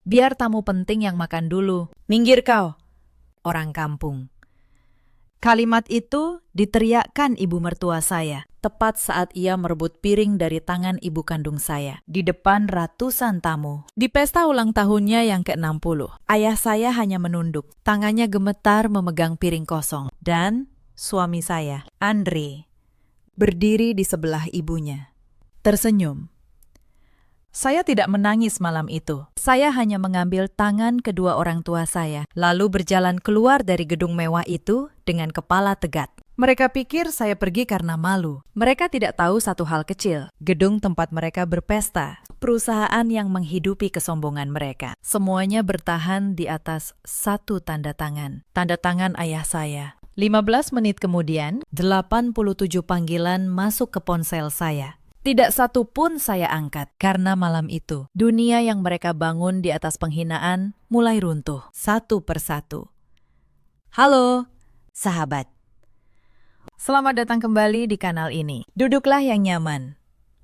Biar tamu penting yang makan dulu. Minggir kau, orang kampung. Kalimat itu diteriakkan ibu mertua saya, Tepat saat ia merebut piring dari tangan ibu kandung saya. di depan ratusan tamu. Di pesta ulang tahunnya yang ke-60, ayah saya hanya menunduk. Tangannya gemetar memegang piring kosong. Dan suami saya, Andre, berdiri di sebelah ibunya. Tersenyum. Saya tidak menangis malam itu. Saya hanya mengambil tangan kedua orang tua saya, lalu berjalan keluar dari gedung mewah itu dengan kepala tegak. Mereka pikir saya pergi karena malu. Mereka tidak tahu satu hal kecil, gedung tempat mereka berpesta, perusahaan yang menghidupi kesombongan mereka. Semuanya bertahan di atas satu tanda tangan ayah saya. 15 menit kemudian, 87 panggilan masuk ke ponsel saya. Tidak satu pun saya angkat, karena malam itu, dunia yang mereka bangun di atas penghinaan mulai runtuh, satu persatu. Halo, sahabat. Selamat datang kembali di kanal ini. Duduklah yang nyaman.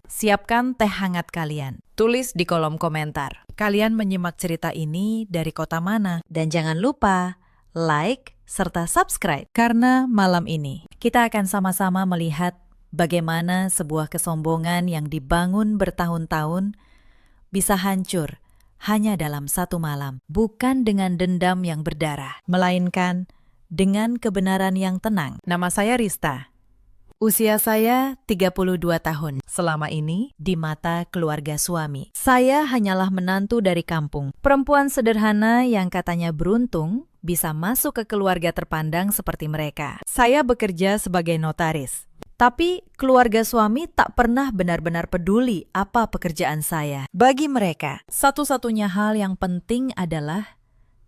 Siapkan teh hangat kalian. Tulis di kolom komentar. Kalian menyimak cerita ini dari kota mana? Dan jangan lupa like serta subscribe. Karena malam ini kita akan sama-sama melihat bagaimana sebuah kesombongan yang dibangun bertahun-tahun bisa hancur hanya dalam satu malam. Bukan dengan dendam yang berdarah, melainkan dengan kebenaran yang tenang. Nama saya Rista. Usia saya 32 tahun. Selama ini di mata keluarga suami, saya hanyalah menantu dari kampung. Perempuan sederhana yang katanya beruntung bisa masuk ke keluarga terpandang seperti mereka. Saya bekerja sebagai notaris. Tapi keluarga suami tak pernah benar-benar peduli apa pekerjaan saya. Bagi mereka, satu-satunya hal yang penting adalah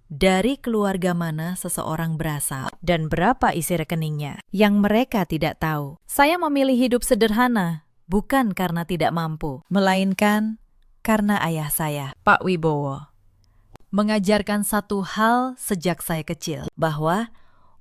dari keluarga mana seseorang berasal dan berapa isi rekeningnya. Yang mereka tidak tahu, saya memilih hidup sederhana bukan karena tidak mampu, melainkan karena ayah saya, Pak Wibowo, mengajarkan satu hal sejak saya kecil, bahwa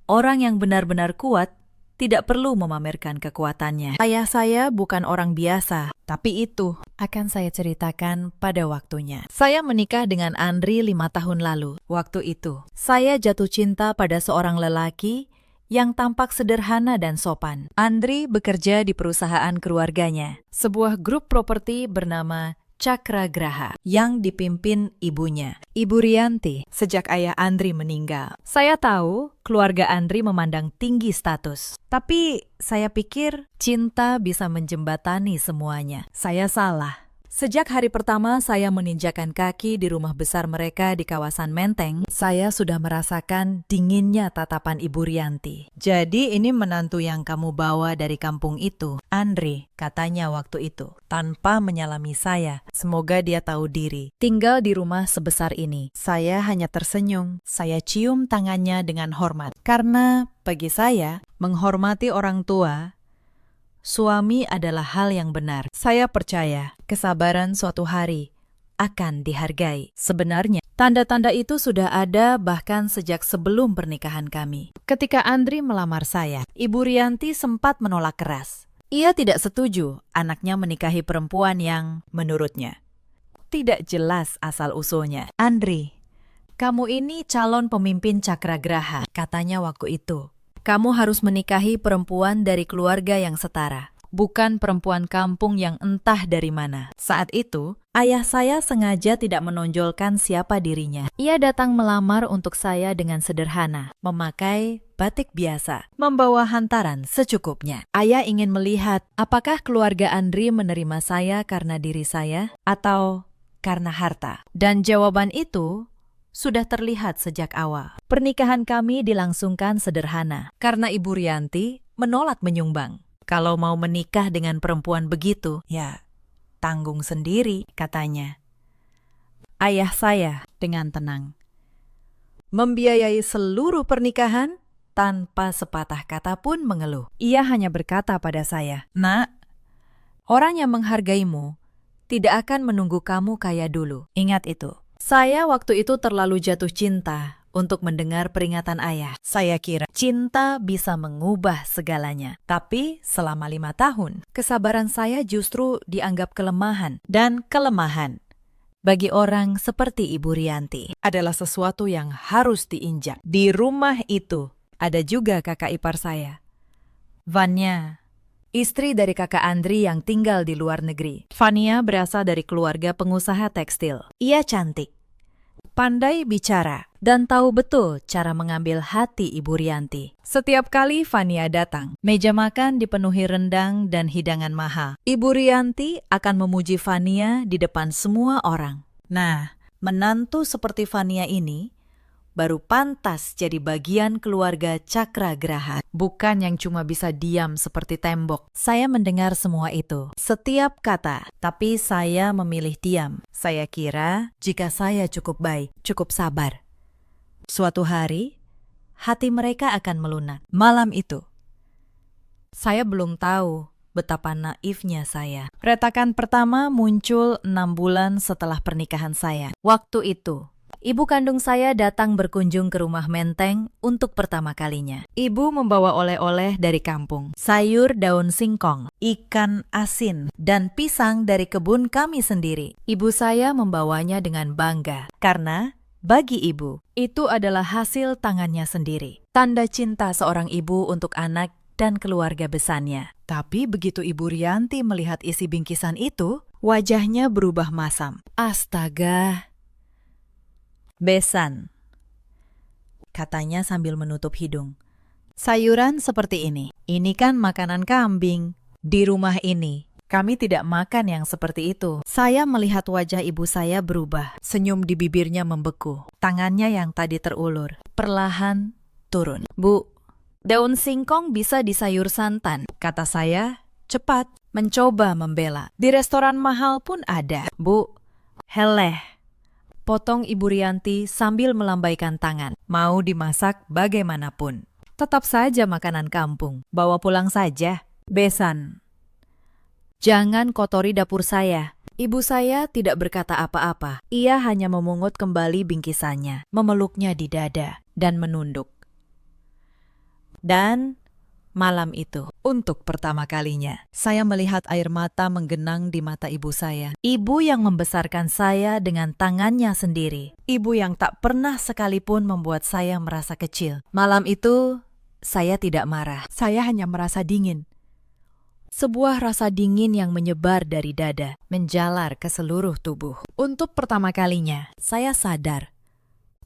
orang yang benar-benar kuat tidak perlu memamerkan kekuatannya. Ayah saya bukan orang biasa, tapi itu akan saya ceritakan pada waktunya. Saya menikah dengan Andri 5 tahun lalu. Waktu itu, saya jatuh cinta pada seorang lelaki yang tampak sederhana dan sopan. Andri bekerja di perusahaan keluarganya, sebuah grup properti bernama Cakra Graha yang dipimpin ibunya, Ibu Rianti, sejak ayah Andri meninggal. Saya tahu keluarga Andri memandang tinggi status, tapi saya pikir cinta bisa menjembatani semuanya. Saya salah. Sejak hari pertama saya meninjakan kaki di rumah besar mereka di kawasan Menteng, saya sudah merasakan dinginnya tatapan Ibu Rianti. Jadi ini menantu yang kamu bawa dari kampung itu, Andre, katanya waktu itu, tanpa menyalami saya. Semoga dia tahu diri. Tinggal di rumah sebesar ini. Saya hanya tersenyum. Saya cium tangannya dengan hormat. Karena bagi saya, menghormati orang tua, suami adalah hal yang benar. Saya percaya kesabaran suatu hari akan dihargai. Sebenarnya, tanda-tanda itu sudah ada bahkan sejak sebelum pernikahan kami. Ketika Andri melamar saya, Ibu Rianti sempat menolak keras. Ia tidak setuju anaknya menikahi perempuan yang, menurutnya, tidak jelas asal-usulnya. Andri, kamu ini calon pemimpin Cakra Graha, katanya waktu itu. Kamu harus menikahi perempuan dari keluarga yang setara, bukan perempuan kampung yang entah dari mana. Saat itu, ayah saya sengaja tidak menonjolkan siapa dirinya. Ia datang melamar untuk saya dengan sederhana, memakai batik biasa, membawa hantaran secukupnya. Ayah ingin melihat apakah keluarga Andri menerima saya karena diri saya atau karena harta. Dan jawaban itu sudah terlihat sejak awal. Pernikahan kami dilangsungkan sederhana karena Ibu Rianti menolak menyumbang. Kalau mau menikah dengan perempuan begitu, ya tanggung sendiri, katanya. Ayah saya dengan tenang membiayai seluruh pernikahan tanpa sepatah kata pun mengeluh. Ia hanya berkata pada saya, "Nak, orang yang menghargaimu tidak akan menunggu kamu kaya dulu. Ingat itu." Saya waktu itu terlalu jatuh cinta untuk mendengar peringatan ayah. Saya kira cinta bisa mengubah segalanya. Tapi selama 5 tahun, kesabaran saya justru dianggap kelemahan. Dan kelemahan bagi orang seperti Ibu Rianti. Adalah sesuatu yang harus diinjak. Di rumah itu ada juga kakak ipar saya, Vanya, istri dari kakak Andri yang tinggal di luar negeri. Vania berasal dari keluarga pengusaha tekstil. Ia cantik, pandai bicara, dan tahu betul cara mengambil hati Ibu Rianti. Setiap kali Vania datang, meja makan dipenuhi rendang dan hidangan mahal. Ibu Rianti akan memuji Vania di depan semua orang. Nah, menantu seperti Vania ini baru pantas jadi bagian keluarga Cakragraha, bukan yang cuma bisa diam seperti tembok. Saya mendengar semua itu, setiap kata, tapi saya memilih diam. Saya kira jika saya cukup baik, cukup sabar, suatu hari hati mereka akan melunak. Malam itu, saya belum tahu betapa naifnya saya. Retakan pertama muncul 6 bulan setelah pernikahan saya. Waktu itu, ibu kandung saya datang berkunjung ke rumah Menteng untuk pertama kalinya. Ibu membawa oleh-oleh dari kampung, sayur daun singkong, ikan asin, dan pisang dari kebun kami sendiri. Ibu saya membawanya dengan bangga, karena bagi ibu, itu adalah hasil tangannya sendiri. Tanda cinta seorang ibu untuk anak dan keluarga besarnya. Tapi begitu Ibu Rianti melihat isi bingkisan itu, wajahnya berubah masam. Astaga! Besan, katanya sambil menutup hidung. Sayuran seperti ini kan makanan kambing. Di rumah ini, kami tidak makan yang seperti itu. Saya melihat wajah ibu saya berubah. Senyum di bibirnya membeku. Tangannya yang tadi terulur, perlahan turun. Bu, daun singkong bisa di sayur santan, kata saya, cepat, mencoba membela. Di restoran mahal pun ada. Bu, heleh, potong Ibu Rianti sambil melambaikan tangan. Mau dimasak bagaimanapun. Tetap saja makanan kampung. Bawa pulang saja. Besan, jangan kotori dapur saya. Ibu saya tidak berkata apa-apa. Ia hanya memungut kembali bingkisannya, memeluknya di dada, dan menunduk. Dan malam itu, untuk pertama kalinya, saya melihat air mata menggenang di mata ibu saya. Ibu yang membesarkan saya dengan tangannya sendiri. Ibu yang tak pernah sekalipun membuat saya merasa kecil. Malam itu, saya tidak marah. Saya hanya merasa dingin. Sebuah rasa dingin yang menyebar dari dada, menjalar ke seluruh tubuh. Untuk pertama kalinya, saya sadar.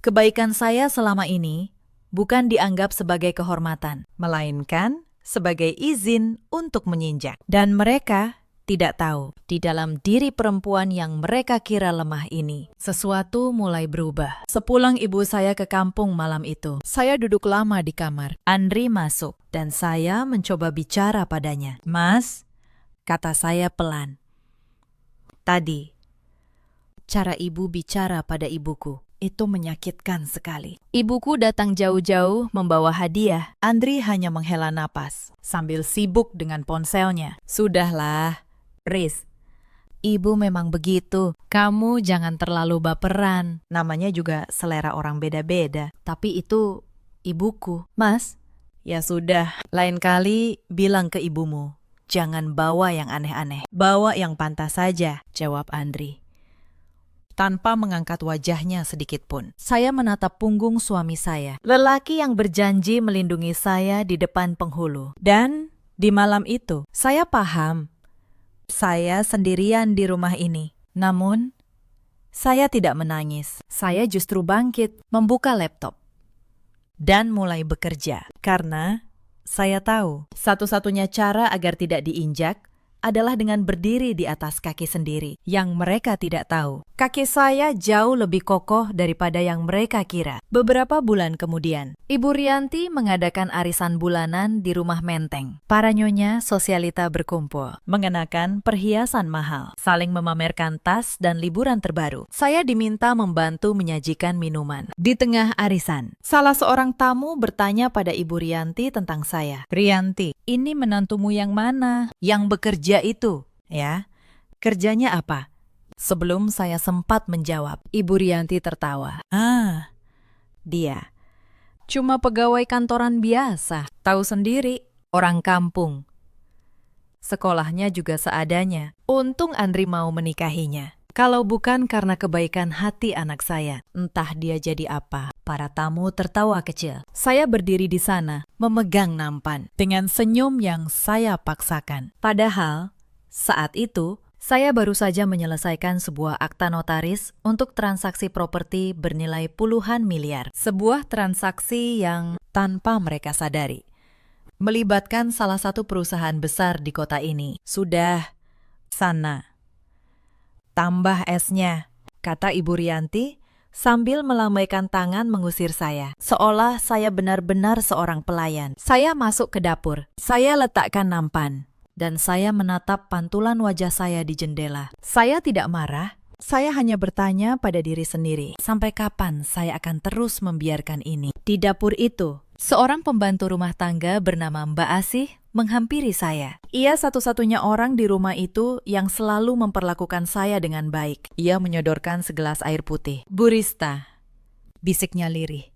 Kebaikan saya selama ini bukan dianggap sebagai kehormatan, melainkan sebagai izin untuk menginjak. Dan mereka tidak tahu, di dalam diri perempuan yang mereka kira lemah ini, sesuatu mulai berubah. Sepulang ibu saya ke kampung malam itu, saya duduk lama di kamar. Andri masuk, dan saya mencoba bicara padanya. Mas, kata saya pelan. Tadi, cara ibu bicara pada ibuku, itu menyakitkan sekali. Ibuku datang jauh-jauh membawa hadiah. Andri hanya menghela napas sambil sibuk dengan ponselnya. Sudahlah, Riz. Ibu memang begitu. Kamu jangan terlalu baperan. Namanya juga selera orang beda-beda. Tapi itu ibuku. Mas, ya sudah. Lain kali bilang ke ibumu, jangan bawa yang aneh-aneh. Bawa yang pantas saja, jawab Andri. Tanpa mengangkat wajahnya sedikit pun. Saya menatap punggung suami saya, lelaki yang berjanji melindungi saya di depan penghulu. Dan di malam itu, saya paham. Saya sendirian di rumah ini. Namun, saya tidak menangis. Saya justru bangkit, membuka laptop, dan mulai bekerja. Karena saya tahu, satu-satunya cara agar tidak diinjak adalah dengan berdiri di atas kaki sendiri, yang mereka tidak tahu. Kaki saya jauh lebih kokoh daripada yang mereka kira. Beberapa bulan kemudian, Ibu Rianti mengadakan arisan bulanan di rumah Menteng. Para nyonya sosialita berkumpul, mengenakan perhiasan mahal, saling memamerkan tas dan liburan terbaru. Saya diminta membantu menyajikan minuman. Di tengah arisan, salah seorang tamu bertanya pada Ibu Rianti tentang saya. Rianti, ini menantumu yang mana? Yang bekerja itu, ya? Kerjanya apa? Sebelum saya sempat menjawab, Ibu Rianti tertawa. Dia cuma pegawai kantoran biasa, tahu sendiri, orang kampung. Sekolahnya juga seadanya. Untung Andri mau menikahinya. Kalau bukan karena kebaikan hati anak saya, entah dia jadi apa. Para tamu tertawa kecil. Saya berdiri di sana, memegang nampan, dengan senyum yang saya paksakan. Padahal, saat itu, saya baru saja menyelesaikan sebuah akta notaris untuk transaksi properti bernilai puluhan miliar. Sebuah transaksi yang tanpa mereka sadari melibatkan salah satu perusahaan besar di kota ini. Sudah, sana. Tambah esnya, kata Ibu Rianti sambil melambaikan tangan mengusir saya. Seolah saya benar-benar seorang pelayan. Saya masuk ke dapur. Saya letakkan nampan. Dan saya menatap pantulan wajah saya di jendela. Saya tidak marah, saya hanya bertanya pada diri sendiri, sampai kapan saya akan terus membiarkan ini? Di dapur itu, seorang pembantu rumah tangga bernama Mbak Asih menghampiri saya. Ia satu-satunya orang di rumah itu yang selalu memperlakukan saya dengan baik. Ia menyodorkan segelas air putih. "Bu Rista," bisiknya lirih.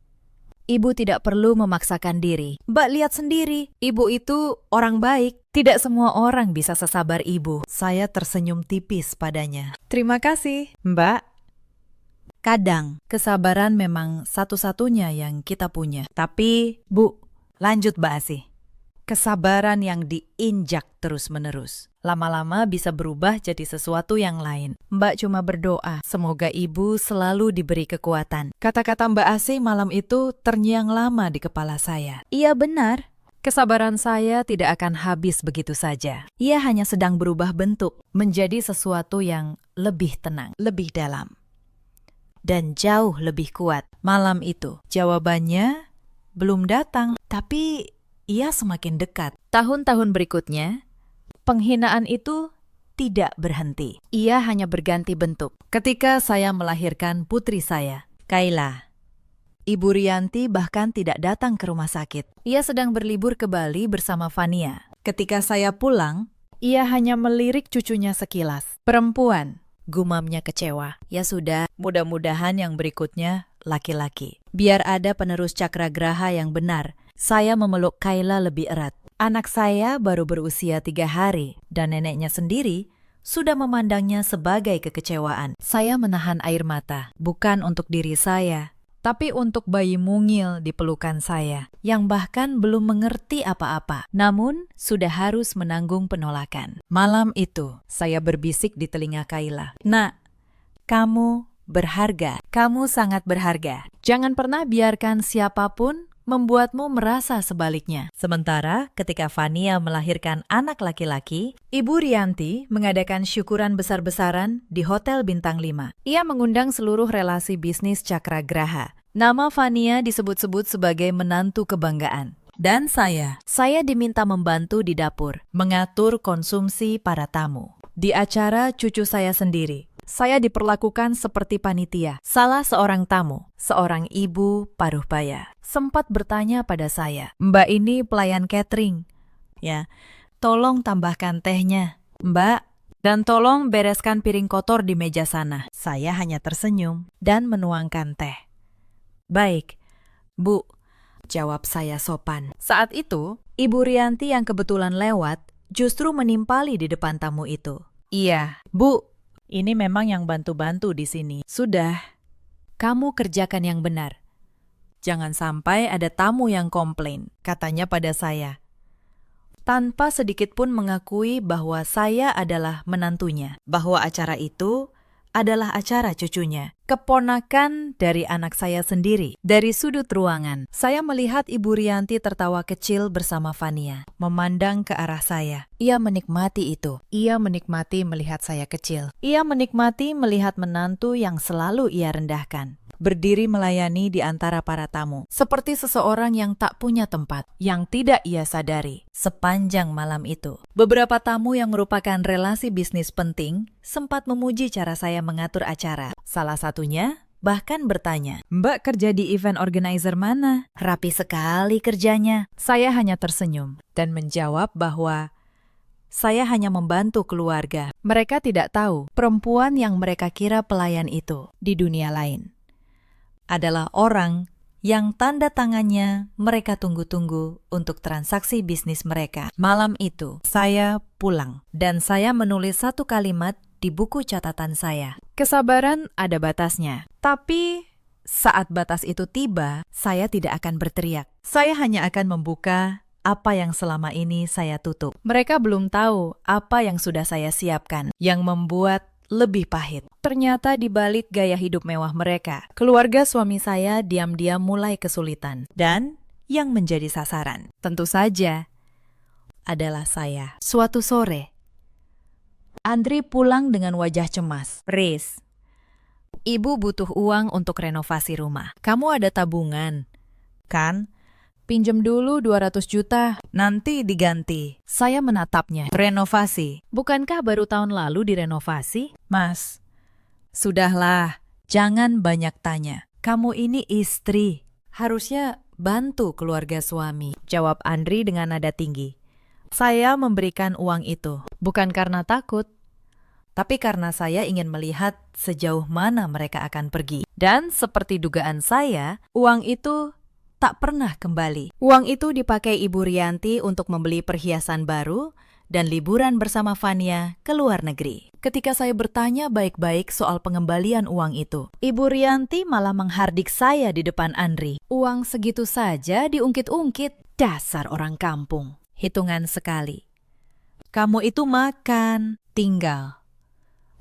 "Ibu tidak perlu memaksakan diri. Mbak lihat sendiri, ibu itu orang baik. Tidak semua orang bisa sesabar ibu." Saya tersenyum tipis padanya. "Terima kasih, Mbak. Kadang, kesabaran memang satu-satunya yang kita punya. Tapi, Bu, lanjut Mbak Asih. Kesabaran yang diinjak terus-menerus lama-lama bisa berubah jadi sesuatu yang lain. Mbak cuma berdoa, semoga ibu selalu diberi kekuatan. Kata-kata Mbak Asih malam itu terngiang lama di kepala saya. Iya benar. Kesabaran saya tidak akan habis begitu saja. Ia hanya sedang berubah bentuk menjadi sesuatu yang lebih tenang, Lebih dalam. dan jauh lebih kuat. Malam itu, jawabannya belum datang, tapi ia semakin dekat. Tahun-tahun berikutnya, Penghinaan itu tidak berhenti. Ia hanya berganti bentuk. Ketika saya melahirkan putri saya, Kayla, Ibu Rianti bahkan tidak datang ke rumah sakit. ia sedang berlibur ke Bali bersama Fania. Ketika saya pulang, ia hanya melirik cucunya sekilas. Perempuan, gumamnya kecewa. Ya sudah, Mudah-mudahan yang berikutnya laki-laki. biar ada penerus cakragraha yang benar. Saya memeluk Kayla lebih erat. Anak saya baru berusia 3 hari dan neneknya sendiri sudah memandangnya sebagai kekecewaan. Saya menahan air mata, bukan untuk diri saya, Tapi untuk bayi mungil di pelukan saya, yang bahkan belum mengerti apa-apa, namun sudah harus menanggung penolakan. malam itu saya berbisik di telinga Kayla. Nak, kamu berharga. Kamu sangat berharga. Jangan pernah biarkan siapapun membuatmu merasa sebaliknya. Sementara ketika Fania melahirkan anak laki-laki, Ibu Rianti mengadakan syukuran besar-besaran di Hotel Bintang 5. Ia mengundang seluruh relasi bisnis cakragraha. Nama Fania disebut-sebut sebagai menantu kebanggaan. Dan saya diminta membantu di dapur, mengatur konsumsi para tamu. Di acara cucu saya sendiri, saya diperlakukan seperti panitia. salah seorang tamu, seorang ibu paruh baya, sempat bertanya pada saya, Mbak ini pelayan catering. Ya, tolong tambahkan tehnya, Mbak. Dan tolong bereskan piring kotor di meja sana. Saya hanya tersenyum dan menuangkan teh. Baik, Bu, jawab saya sopan. Saat itu, Ibu Rianti yang kebetulan lewat justru menimpali di depan tamu itu. "Iya, Bu, ini memang yang bantu-bantu di sini. Sudah, kamu kerjakan yang benar. jangan sampai ada tamu yang komplain," katanya pada saya. Tanpa sedikit pun mengakui bahwa saya adalah menantunya, bahwa acara itu adalah acara cucunya, keponakan dari anak saya sendiri. Dari sudut ruangan, saya melihat Ibu Rianti tertawa kecil bersama Fania, memandang ke arah saya. Ia menikmati itu. Ia menikmati melihat saya kecil. Ia menikmati melihat menantu yang selalu ia rendahkan, berdiri melayani di antara para tamu, seperti seseorang yang tak punya tempat, yang tidak ia sadari. Sepanjang malam itu, beberapa tamu yang merupakan relasi bisnis penting sempat memuji cara saya mengatur acara. Salah satunya bahkan bertanya, "Mbak kerja di event organizer mana?" Rapi sekali kerjanya. Saya hanya tersenyum dan menjawab bahwa saya hanya membantu keluarga. Mereka tidak tahu perempuan yang mereka kira pelayan itu di dunia lain adalah orang yang tanda tangannya mereka tunggu-tunggu untuk transaksi bisnis mereka. Malam itu, saya pulang dan saya menulis satu kalimat di buku catatan saya. Kesabaran ada batasnya. Tapi saat batas itu tiba, Saya tidak akan berteriak. saya hanya akan membuka apa yang selama ini saya tutup. Mereka belum tahu apa yang sudah saya siapkan, Yang membuat lebih pahit. ternyata di balik gaya hidup mewah mereka, keluarga suami saya diam-diam mulai kesulitan. Dan yang menjadi sasaran Tentu saja adalah saya. suatu sore, Andri pulang dengan wajah cemas. Riz, ibu butuh uang untuk renovasi rumah. Kamu ada tabungan, Kan? pinjem dulu 200 juta. Nanti diganti. Saya menatapnya. Renovasi. Bukankah baru tahun lalu direnovasi? Mas, sudahlah. Jangan banyak tanya. Kamu ini istri. Harusnya bantu keluarga suami, Jawab Andri dengan nada tinggi. Saya memberikan uang itu, bukan karena takut. Tapi karena saya ingin melihat sejauh mana mereka akan pergi. Dan seperti dugaan saya, uang itu tak pernah kembali. Uang itu dipakai Ibu Rianti untuk membeli perhiasan baru dan liburan bersama Fania ke luar negeri. Ketika saya bertanya baik-baik soal pengembalian uang itu, Ibu Rianti malah menghardik saya di depan Andri. uang segitu saja diungkit-ungkit. Dasar orang kampung. Hitungan sekali. Kamu itu makan, tinggal.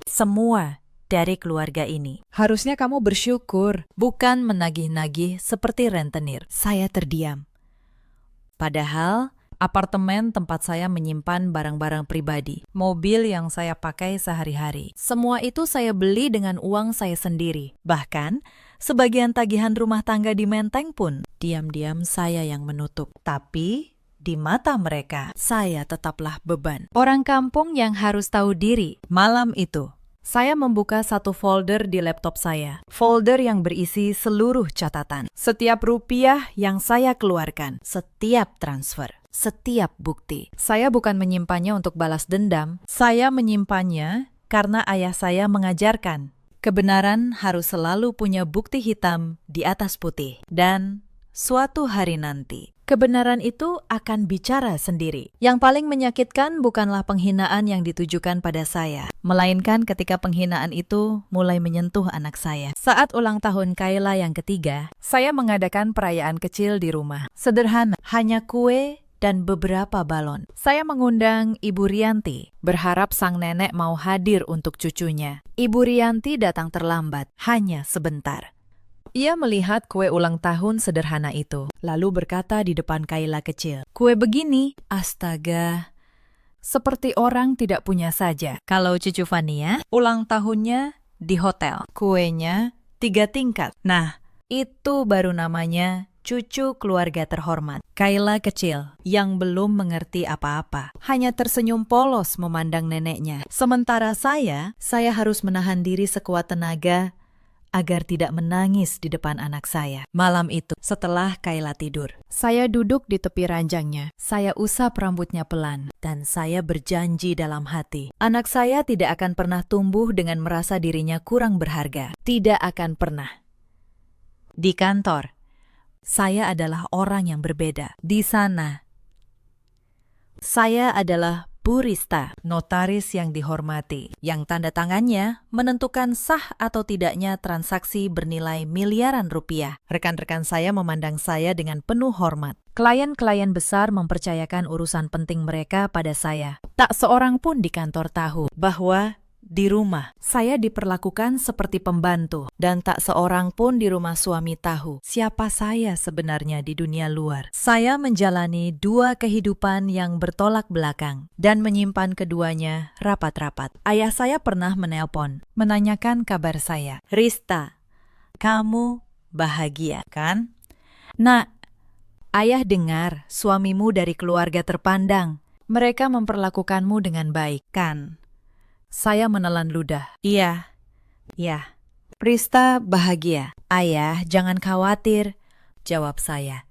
Semua dari keluarga ini. Harusnya kamu bersyukur. Bukan menagih-nagih seperti rentenir. Saya terdiam. Padahal apartemen tempat saya menyimpan barang-barang pribadi. Mobil yang saya pakai sehari-hari. Semua itu saya beli dengan uang saya sendiri. Bahkan sebagian tagihan rumah tangga di Menteng pun. Diam-diam saya yang menutup. Tapi di mata mereka, Saya tetaplah beban. orang kampung yang harus tahu diri. Malam itu, Saya membuka satu folder di laptop saya. folder yang berisi seluruh catatan. Setiap rupiah yang saya keluarkan, Setiap transfer. setiap bukti. Saya bukan menyimpannya untuk balas dendam. Saya menyimpannya karena ayah saya mengajarkan. Kebenaran harus selalu punya bukti hitam di atas putih. Dan suatu hari nanti, Kebenaran itu akan bicara sendiri. yang paling menyakitkan bukanlah penghinaan yang ditujukan pada saya, melainkan ketika penghinaan itu mulai menyentuh anak saya. Saat ulang tahun Kayla yang ketiga, saya mengadakan perayaan kecil di rumah. Sederhana, hanya kue dan beberapa balon. Saya mengundang Ibu Rianti, berharap sang nenek mau hadir untuk cucunya. Ibu Rianti datang terlambat, hanya sebentar. Ia melihat kue ulang tahun sederhana itu, lalu berkata di depan Kayla kecil, "Kue begini, astaga, seperti orang tidak punya saja." Kalau cucu Fania, ulang tahunnya di hotel. Kuenya 3 tingkat. Nah, itu baru namanya cucu keluarga terhormat. Kayla kecil, Yang belum mengerti apa-apa. hanya tersenyum polos memandang neneknya. Sementara saya harus menahan diri sekuat tenaga agar tidak menangis di depan anak saya. Malam itu, setelah Kayla tidur, Saya duduk di tepi ranjangnya. Saya usap rambutnya pelan. dan saya berjanji dalam hati, anak saya tidak akan pernah tumbuh dengan merasa dirinya kurang berharga. Tidak akan pernah. Di kantor, saya adalah orang yang berbeda. Di sana, saya adalah Bu Rista, notaris yang dihormati, yang tanda tangannya menentukan sah atau tidaknya transaksi bernilai miliaran rupiah. Rekan-rekan saya memandang saya dengan penuh hormat. Klien-klien besar mempercayakan urusan penting mereka pada saya. Tak seorang pun di kantor tahu Bahwa di rumah, saya diperlakukan seperti pembantu. dan tak seorang pun di rumah suami tahu siapa saya sebenarnya di dunia luar. Saya menjalani 2 kehidupan yang bertolak belakang dan menyimpan keduanya rapat-rapat. Ayah saya pernah menelpon, menanyakan kabar saya. "Rista, kamu bahagia, kan?" Nak, ayah dengar suamimu dari keluarga terpandang. Mereka memperlakukanmu dengan baik, kan? Saya menelan ludah. Iya, ya. Rista bahagia. Ayah, jangan khawatir, jawab saya,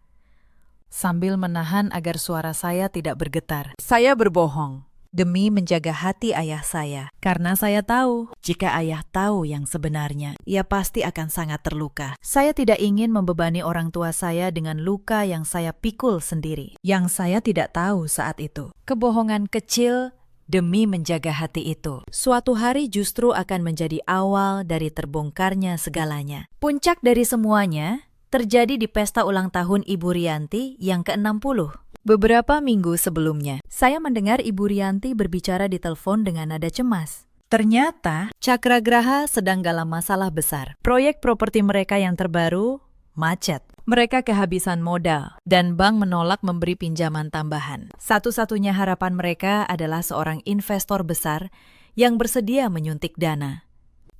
Sambil menahan agar suara saya tidak bergetar. Saya berbohong demi menjaga hati ayah saya. Karena saya tahu, jika ayah tahu yang sebenarnya, ia pasti akan sangat terluka. Saya tidak ingin membebani orang tua saya dengan luka yang saya pikul sendiri. Yang saya tidak tahu saat itu, Kebohongan kecil demi menjaga hati itu. Suatu hari justru akan menjadi awal dari terbongkarnya segalanya. Puncak dari semuanya terjadi di pesta ulang tahun Ibu Rianti yang ke-60. Beberapa minggu sebelumnya, saya mendengar Ibu Rianti berbicara di telepon dengan nada cemas. Ternyata, Cakragraha sedang dalam masalah besar. Proyek properti mereka yang terbaru macet. Mereka kehabisan modal, dan bank menolak memberi pinjaman tambahan. Satu-satunya harapan mereka adalah seorang investor besar yang bersedia menyuntik dana.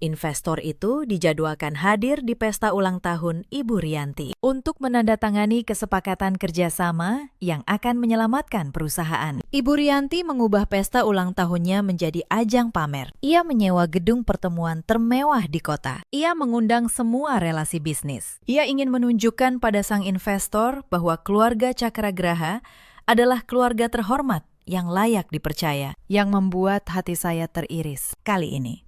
Investor itu dijadwalkan hadir di pesta ulang tahun Ibu Rianti untuk menandatangani kesepakatan kerjasama yang akan menyelamatkan perusahaan. Ibu Rianti mengubah pesta ulang tahunnya menjadi ajang pamer. Ia menyewa gedung pertemuan termewah di kota. Ia mengundang semua relasi bisnis. Ia ingin menunjukkan pada sang investor bahwa keluarga Cakragraha adalah keluarga terhormat yang layak dipercaya, yang membuat hati saya teriris kali ini.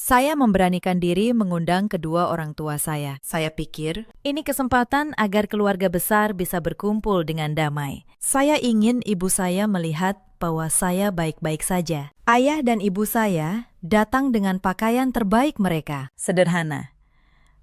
Saya memberanikan diri mengundang kedua orang tua saya. Saya pikir, ini kesempatan agar keluarga besar bisa berkumpul dengan damai. Saya ingin ibu saya melihat bahwa saya baik-baik saja. Ayah dan ibu saya datang dengan pakaian terbaik mereka. Sederhana,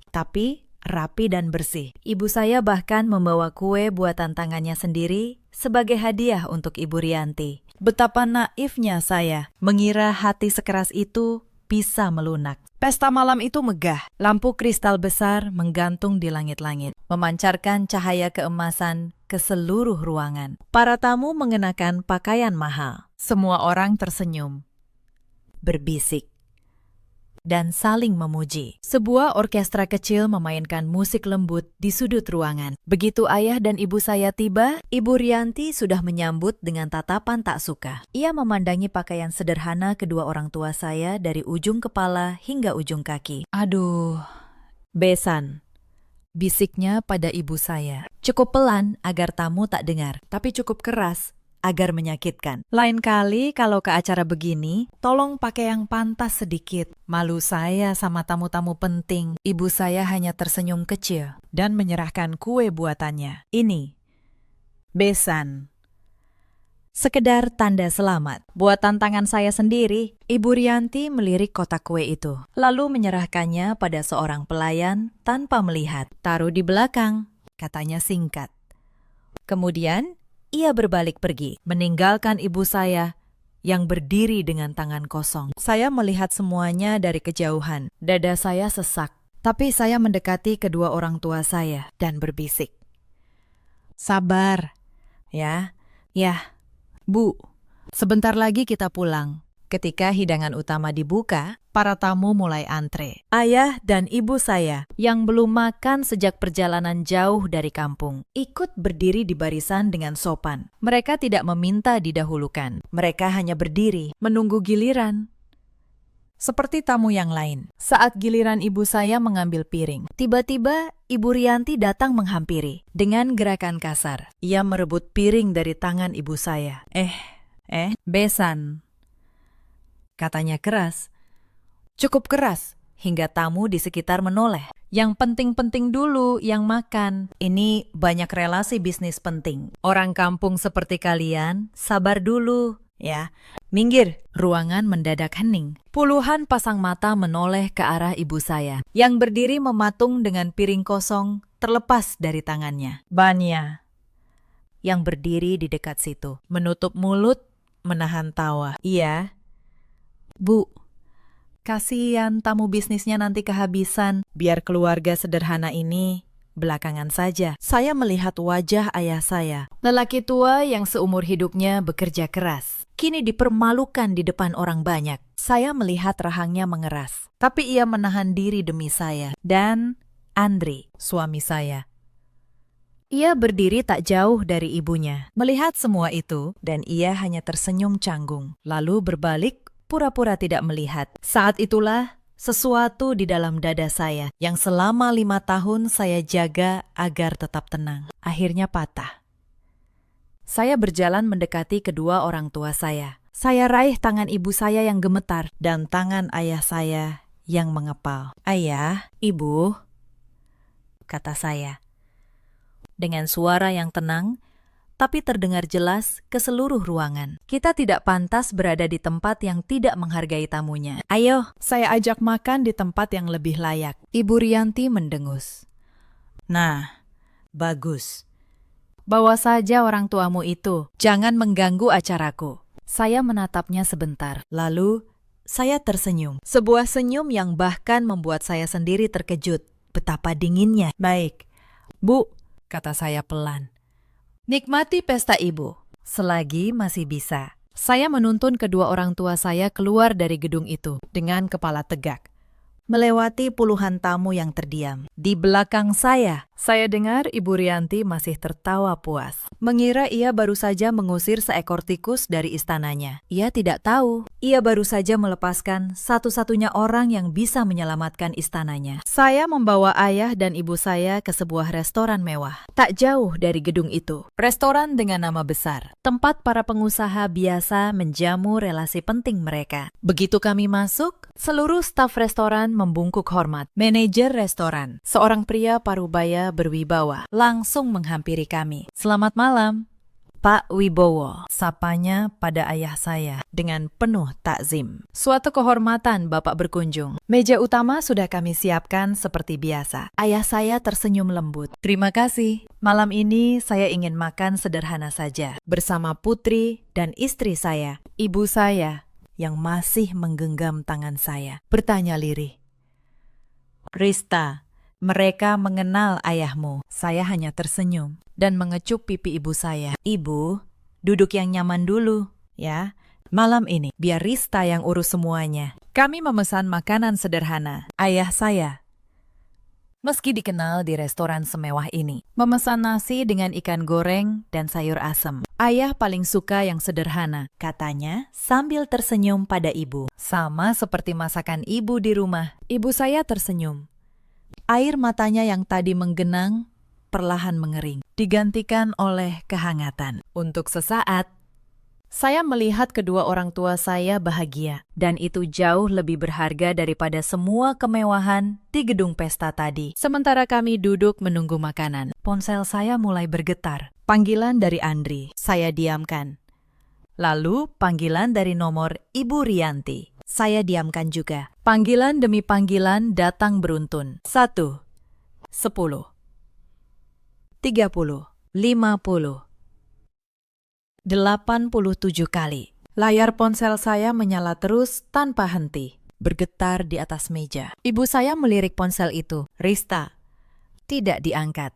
tapi rapi dan bersih. Ibu saya bahkan membawa kue buatan tangannya sendiri sebagai hadiah untuk Ibu Rianti. Betapa naifnya saya mengira hati sekeras itu bisa melunak. Pesta malam itu megah. Lampu kristal besar menggantung di langit-langit, memancarkan cahaya keemasan ke seluruh ruangan. Para tamu mengenakan pakaian mahal. Semua orang tersenyum, berbisik, dan saling memuji. Sebuah orkestra kecil memainkan musik lembut di sudut ruangan. Begitu ayah dan ibu saya tiba, Ibu Rianti sudah menyambut dengan tatapan tak suka. Ia memandangi pakaian sederhana kedua orang tua saya dari ujung kepala hingga ujung kaki. Aduh, besan, bisiknya pada ibu saya. Cukup pelan agar tamu tak dengar, tapi cukup keras agar menyakitkan. Lain kali kalau ke acara begini, tolong pakai yang pantas sedikit. Malu saya sama tamu-tamu penting. Ibu saya hanya tersenyum kecil dan menyerahkan kue buatannya. Ini, besan. Sekedar tanda selamat. Buatan tangan saya sendiri. Ibu Rianti melirik kotak kue itu, lalu menyerahkannya pada seorang pelayan tanpa melihat. Taruh di belakang, katanya singkat. Kemudian, ia berbalik pergi, meninggalkan ibu saya yang berdiri dengan tangan kosong. Saya melihat semuanya dari kejauhan. Dada saya sesak, tapi saya mendekati kedua orang tua saya dan berbisik. Sabar, ya, Bu. Sebentar lagi kita pulang. Ketika hidangan utama dibuka, para tamu mulai antre. Ayah dan ibu saya, yang belum makan sejak perjalanan jauh dari kampung, ikut berdiri di barisan dengan sopan. Mereka tidak meminta didahulukan. Mereka hanya berdiri, menunggu giliran. Seperti tamu yang lain, saat giliran ibu saya mengambil piring, tiba-tiba Ibu Rianti datang menghampiri. Dengan gerakan kasar, ia merebut piring dari tangan ibu saya. Besan, katanya keras. Cukup keras, hingga tamu di sekitar menoleh. Yang penting-penting dulu yang makan. Ini banyak relasi bisnis penting. Orang kampung seperti kalian, sabar dulu, ya. Minggir. Ruangan mendadak hening. Puluhan pasang mata menoleh ke arah ibu saya, yang berdiri mematung dengan piring kosong terlepas dari tangannya. Banya, yang berdiri di dekat situ, menutup mulut, menahan tawa. Iya, Bu. Kasihan tamu bisnisnya nanti kehabisan. Biar keluarga sederhana ini belakangan saja. Saya melihat wajah ayah saya. Lelaki tua yang seumur hidupnya bekerja keras. Kini dipermalukan di depan orang banyak. Saya melihat rahangnya mengeras. Tapi ia menahan diri demi saya. Dan Andri, suami saya. Ia berdiri tak jauh dari ibunya. Melihat semua itu, dan ia hanya tersenyum canggung. Lalu berbalik, pura-pura tidak melihat. Saat itulah sesuatu di dalam dada saya yang selama 5 tahun saya jaga agar tetap tenang, akhirnya patah. Saya berjalan mendekati kedua orang tua saya. Saya raih tangan ibu saya yang gemetar dan tangan ayah saya yang mengepal. Ayah, ibu, kata saya. Dengan suara yang tenang, tapi terdengar jelas ke seluruh ruangan. Kita tidak pantas berada di tempat yang tidak menghargai tamunya. Ayo, Saya ajak makan di tempat yang lebih layak. Ibu Rianti mendengus. Nah, bagus. Bawa saja orang tuamu itu. Jangan mengganggu acaraku. Saya menatapnya sebentar. Lalu, saya tersenyum. Sebuah senyum yang bahkan membuat saya sendiri terkejut. Betapa dinginnya. Baik, Bu, kata saya pelan. nikmati pesta ibu. Selagi masih bisa. Saya menuntun kedua orang tua saya keluar dari gedung itu. Dengan kepala tegak. Melewati puluhan tamu yang terdiam. Di belakang saya dengar Ibu Rianti masih tertawa puas. mengira ia baru saja mengusir seekor tikus dari istananya. Ia tidak tahu, ia baru saja melepaskan satu-satunya orang yang bisa menyelamatkan istananya. Saya membawa ayah dan ibu saya ke sebuah restoran mewah, tak jauh dari gedung itu. Restoran dengan nama besar. Tempat para pengusaha biasa menjamu relasi penting mereka. Begitu kami masuk, seluruh staf restoran membungkuk hormat. Manajer restoran, seorang pria parubaya berwibawa, langsung menghampiri kami. Selamat malam, Pak Wibowo. Sapanya pada ayah saya dengan penuh takzim. Suatu kehormatan Bapak berkunjung. Meja utama sudah kami siapkan seperti biasa. Ayah saya tersenyum lembut. Terima kasih. Malam ini saya ingin makan sederhana saja. Bersama putri dan istri saya. Ibu saya yang masih menggenggam tangan saya bertanya lirih. Rista, mereka mengenal ayahmu. Saya hanya tersenyum Dan mengecup pipi ibu saya. Ibu, duduk yang nyaman dulu, ya. Malam ini, biar Rista yang urus semuanya. Kami memesan makanan sederhana. Ayah saya, Meski dikenal di restoran semewah ini, memesan nasi dengan ikan goreng dan sayur asem. Ayah paling suka yang sederhana, katanya sambil tersenyum pada ibu. sama seperti masakan ibu di rumah. Ibu saya tersenyum. Air matanya yang tadi menggenang perlahan mengering, digantikan oleh kehangatan. Untuk sesaat, Saya melihat kedua orang tua saya bahagia. dan itu jauh lebih berharga daripada semua kemewahan di gedung pesta tadi. Sementara kami duduk menunggu makanan, Ponsel saya mulai bergetar. panggilan dari Andri, saya diamkan. Lalu panggilan dari nomor Ibu Rianti. Saya diamkan juga. Panggilan demi panggilan datang beruntun. 1, 10, 30, 50, 87 kali. Layar ponsel saya menyala terus tanpa henti, bergetar di atas meja. Ibu saya melirik ponsel itu. Rista, Tidak diangkat.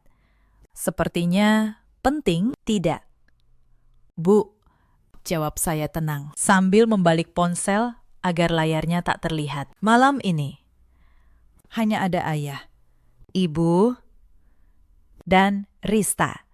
Sepertinya penting. tidak. Bu, Jawab saya tenang. sambil membalik ponsel agar layarnya tak terlihat. Malam ini, hanya ada ayah, Ibu dan Rista.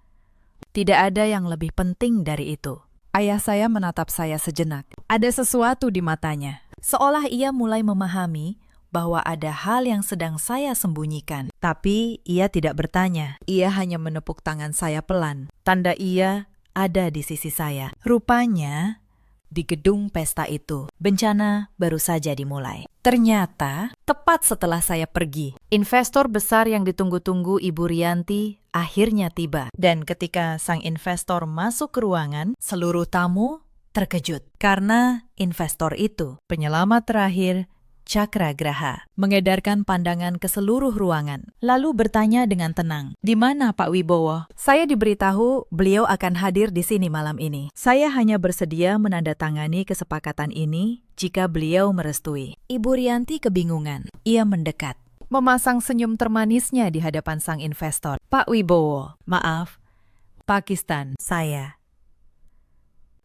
Tidak ada yang lebih penting dari itu. Ayah saya menatap saya sejenak. Ada sesuatu di matanya. Seolah ia mulai memahami bahwa ada hal yang sedang saya sembunyikan. Tapi ia tidak bertanya. Ia hanya menepuk tangan saya pelan. Tanda ia ada di sisi saya. Rupanya, di gedung pesta itu, bencana baru saja dimulai. Ternyata, tepat setelah saya pergi, investor besar yang ditunggu-tunggu Ibu Rianti akhirnya tiba. Dan ketika sang investor masuk ke ruangan, seluruh tamu terkejut. Karena investor itu, penyelamat terakhir Cakragraha, mengedarkan pandangan ke seluruh ruangan, lalu bertanya dengan tenang, "Di mana Pak Wibowo?" Saya diberitahu beliau akan hadir di sini malam ini. Saya hanya bersedia menandatangani kesepakatan ini jika beliau merestui. Ibu Rianti kebingungan. Ia mendekat, memasang senyum termanisnya di hadapan sang investor. "Pak Wibowo, maaf, Pakistan,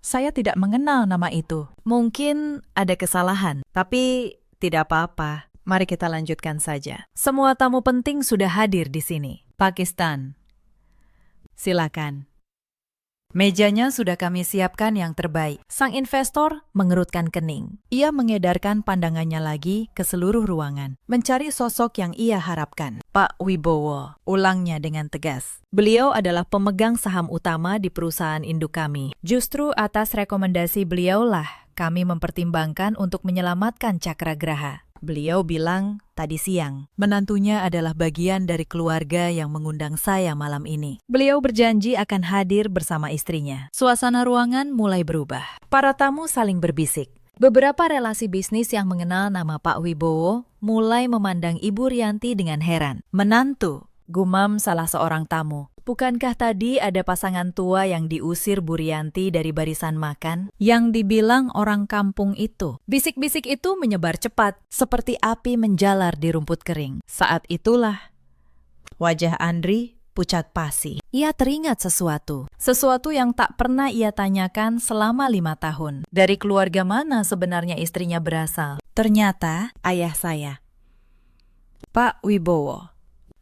saya tidak mengenal nama itu. Mungkin ada kesalahan, tapi tidak apa-apa. Mari kita lanjutkan saja. Semua tamu penting sudah hadir di sini. Pakistan, silakan." Mejanya sudah kami siapkan yang terbaik. Sang investor mengerutkan kening. Ia mengedarkan pandangannya lagi ke seluruh ruangan, mencari sosok yang ia harapkan. "Pak Wibowo," ulangnya dengan tegas. "Beliau adalah pemegang saham utama di perusahaan induk kami. Justru atas rekomendasi beliaulah kami mempertimbangkan untuk menyelamatkan Cakragraha. Beliau bilang tadi siang, menantunya adalah bagian dari keluarga yang mengundang saya malam ini. Beliau berjanji akan hadir bersama istrinya. Suasana ruangan mulai berubah. Para tamu saling berbisik. Beberapa relasi bisnis yang mengenal nama Pak Wibowo mulai memandang Ibu Rianti dengan heran. Menantu, gumam salah seorang tamu. Bukankah tadi ada pasangan tua yang diusir Bu Rianti dari barisan makan? Yang dibilang orang kampung itu. Bisik-bisik itu menyebar cepat, seperti api menjalar di rumput kering. Saat itulah, wajah Andri pucat pasi. Ia teringat sesuatu yang tak pernah ia tanyakan selama 5 tahun. Dari keluarga mana sebenarnya istrinya berasal? Ternyata ayah saya, Pak Wibowo,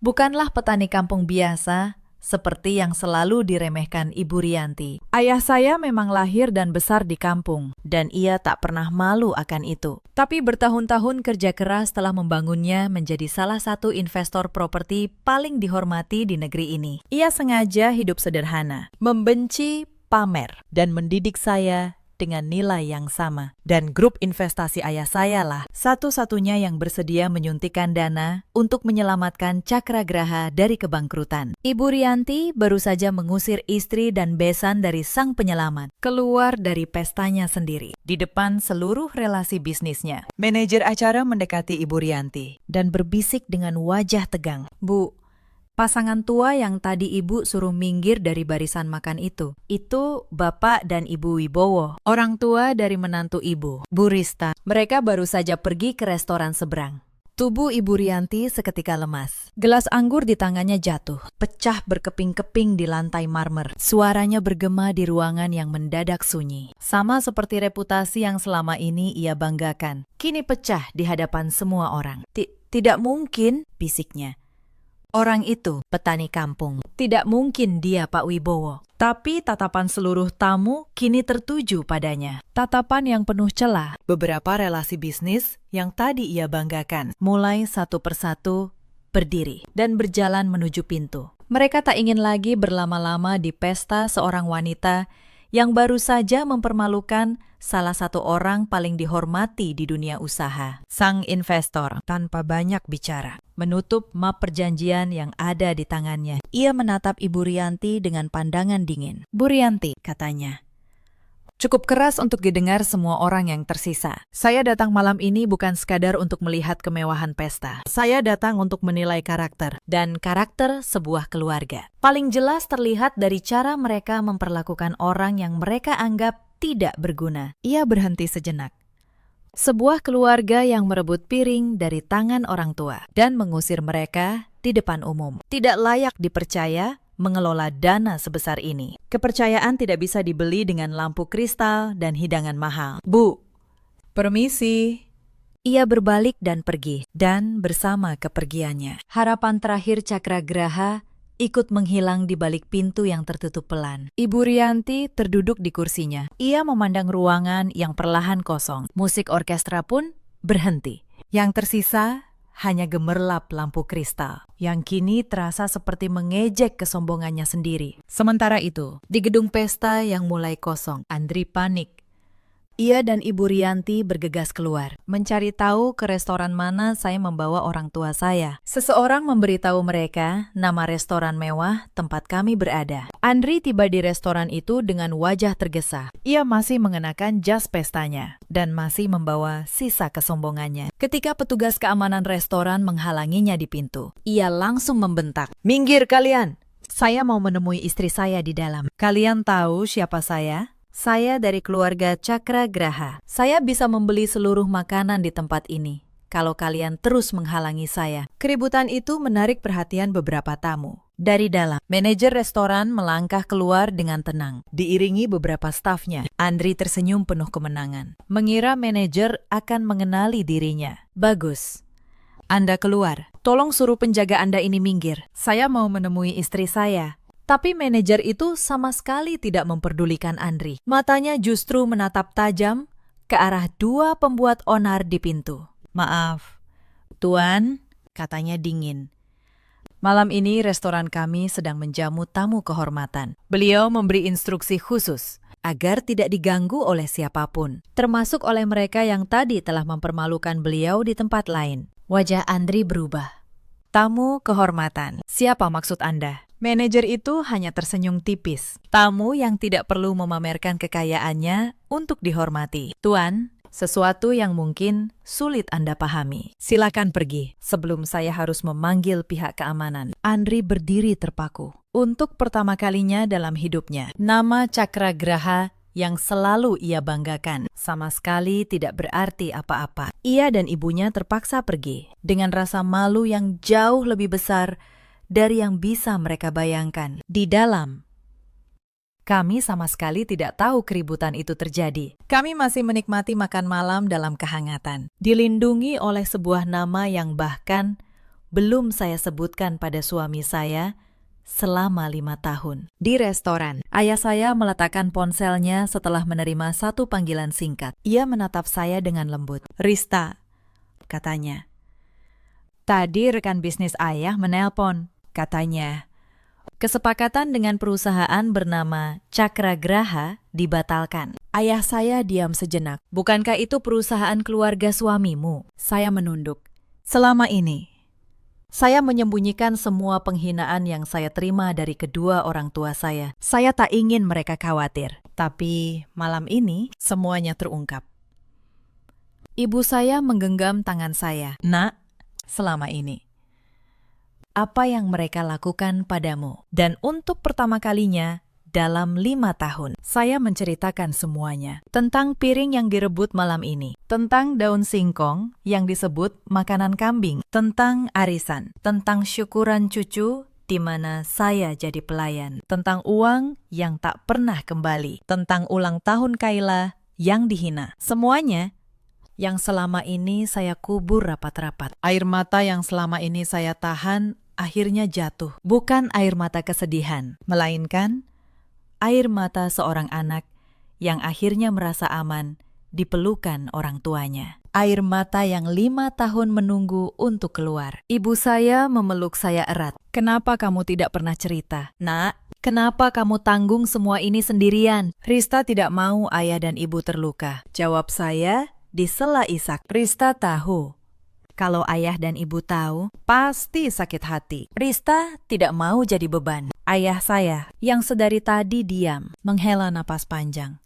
bukanlah petani kampung biasa seperti yang selalu diremehkan Ibu Rianti. Ayah saya memang lahir dan besar di kampung, dan ia tak pernah malu akan itu. Tapi bertahun-tahun kerja keras telah membangunnya menjadi salah satu investor properti paling dihormati di negeri ini. Ia sengaja hidup sederhana, membenci pamer, dan mendidik saya dengan nilai yang sama. Dan grup investasi ayah saya lah satu-satunya yang bersedia menyuntikkan dana untuk menyelamatkan Cakragraha dari kebangkrutan. Ibu Rianti baru saja mengusir istri dan besan dari sang penyelamat, keluar dari pestanya sendiri, di depan seluruh relasi bisnisnya. Manajer acara mendekati Ibu Rianti dan berbisik dengan wajah tegang. Bu, pasangan tua yang tadi Ibu suruh minggir dari barisan makan itu Bapak dan Ibu Wibowo, orang tua dari menantu Ibu, Bu Rista. Mereka baru saja pergi ke restoran seberang. Tubuh Ibu Rianti seketika lemas. Gelas anggur di tangannya jatuh, pecah berkeping-keping di lantai marmer. Suaranya bergema di ruangan yang mendadak sunyi. Sama seperti reputasi yang selama ini ia banggakan, kini pecah di hadapan semua orang. Tidak mungkin, bisiknya. Orang itu petani kampung. Tidak mungkin dia Pak Wibowo. Tapi tatapan seluruh tamu kini tertuju padanya. Tatapan yang penuh celah. Beberapa relasi bisnis yang tadi ia banggakan mulai satu persatu berdiri dan berjalan menuju pintu. Mereka tak ingin lagi berlama-lama di pesta seorang wanita yang baru saja mempermalukan salah satu orang paling dihormati di dunia usaha. Sang investor tanpa banyak bicara menutup map perjanjian yang ada di tangannya. Ia menatap Ibu Rianti dengan pandangan dingin. Bu Rianti, katanya, cukup keras untuk didengar semua orang yang tersisa. Saya datang malam ini bukan sekadar untuk melihat kemewahan pesta. Saya datang untuk menilai karakter dan karakter sebuah keluarga. Paling jelas terlihat dari cara mereka memperlakukan orang yang mereka anggap tidak berguna. Ia berhenti sejenak. Sebuah keluarga yang merebut piring dari tangan orang tua dan mengusir mereka di depan umum. Tidak layak dipercaya mengelola dana sebesar ini. Kepercayaan tidak bisa dibeli dengan lampu kristal dan hidangan mahal. Bu, permisi. Ia berbalik dan pergi, dan bersama kepergiannya, harapan terakhir Cakragraha ikut menghilang di balik pintu yang tertutup pelan. Ibu Rianti terduduk di kursinya. Ia memandang ruangan yang perlahan kosong. Musik orkestra pun berhenti. Yang tersisa hanya gemerlap lampu kristal, yang kini terasa seperti mengejek kesombongannya sendiri. Sementara itu, di gedung pesta yang mulai kosong, Andri panik. Ia dan Ibu Rianti bergegas keluar, mencari tahu ke restoran mana saya membawa orang tua saya. Seseorang memberitahu mereka nama restoran mewah tempat kami berada. Andri tiba di restoran itu dengan wajah tergesa. Ia masih mengenakan jas pestanya dan masih membawa sisa kesombongannya. Ketika petugas keamanan restoran menghalanginya di pintu, ia langsung membentak, "Minggir kalian! Saya mau menemui istri saya di dalam. Kalian tahu siapa saya? Saya dari keluarga Cakragraha. Saya bisa membeli seluruh makanan di tempat ini kalau kalian terus menghalangi saya." Keributan itu menarik perhatian beberapa tamu. Dari dalam, manajer restoran melangkah keluar dengan tenang, diiringi beberapa stafnya. Andri tersenyum penuh kemenangan, mengira manajer akan mengenali dirinya. "Bagus. Anda keluar. Tolong suruh penjaga Anda ini minggir. Saya mau menemui istri saya." Tapi manajer itu sama sekali tidak memperdulikan Andri. Matanya justru menatap tajam ke arah dua pembuat onar di pintu. "Maaf, Tuan," katanya dingin. "Malam ini restoran kami sedang menjamu tamu kehormatan. Beliau memberi instruksi khusus agar tidak diganggu oleh siapapun, termasuk oleh mereka yang tadi telah mempermalukan beliau di tempat lain. Wajah Andri berubah. Tamu kehormatan. Siapa maksud Anda? Manajer itu hanya tersenyum tipis. Tamu yang tidak perlu memamerkan kekayaannya untuk dihormati. Tuan, sesuatu yang mungkin sulit Anda pahami. Silakan pergi sebelum saya harus memanggil pihak keamanan. Andri berdiri terpaku. Untuk pertama kalinya dalam hidupnya, nama Cakragraha yang selalu ia banggakan sama sekali tidak berarti apa-apa. Ia dan ibunya terpaksa pergi dengan rasa malu yang jauh lebih besar dari yang bisa mereka bayangkan. Di dalam, kami sama sekali tidak tahu keributan itu terjadi. Kami masih menikmati makan malam dalam kehangatan, dilindungi oleh sebuah nama yang bahkan belum saya sebutkan pada suami saya selama 5 tahun. Di restoran, ayah saya meletakkan ponselnya setelah menerima satu panggilan singkat. Ia menatap saya dengan lembut. "Rista," katanya. "Tadi rekan bisnis ayah menelpon," katanya. Kesepakatan dengan perusahaan bernama Cakragraha dibatalkan. Ayah saya diam sejenak. "Bukankah itu perusahaan keluarga suamimu?" Saya menunduk. "Selama ini, saya menyembunyikan semua penghinaan yang saya terima dari kedua orang tua saya. Saya tak ingin mereka khawatir. Tapi malam ini semuanya terungkap." Ibu saya menggenggam tangan saya. "Nak, selama ini, apa yang mereka lakukan padamu?" Dan untuk pertama kalinya dalam 5 tahun, saya menceritakan semuanya. Tentang piring yang direbut malam ini, tentang daun singkong yang disebut makanan kambing, tentang arisan, tentang syukuran cucu di mana saya jadi pelayan, tentang uang yang tak pernah kembali, tentang ulang tahun Kayla yang dihina. Semuanya yang selama ini saya kubur rapat-rapat. Air mata yang selama ini saya tahan akhirnya jatuh. Bukan air mata kesedihan, melainkan air mata seorang anak yang akhirnya merasa aman dipelukan orang tuanya. Air mata yang 5 tahun menunggu untuk keluar. Ibu saya memeluk saya erat. "Kenapa kamu tidak pernah cerita? Nak, kenapa kamu tanggung semua ini sendirian?" "Rista tidak mau ayah dan ibu terluka," jawab saya di sela isak. Rista tahu. Kalau ayah dan ibu tahu, pasti sakit hati. Rista tidak mau jadi beban. Ayah saya, yang sedari tadi diam, menghela napas panjang.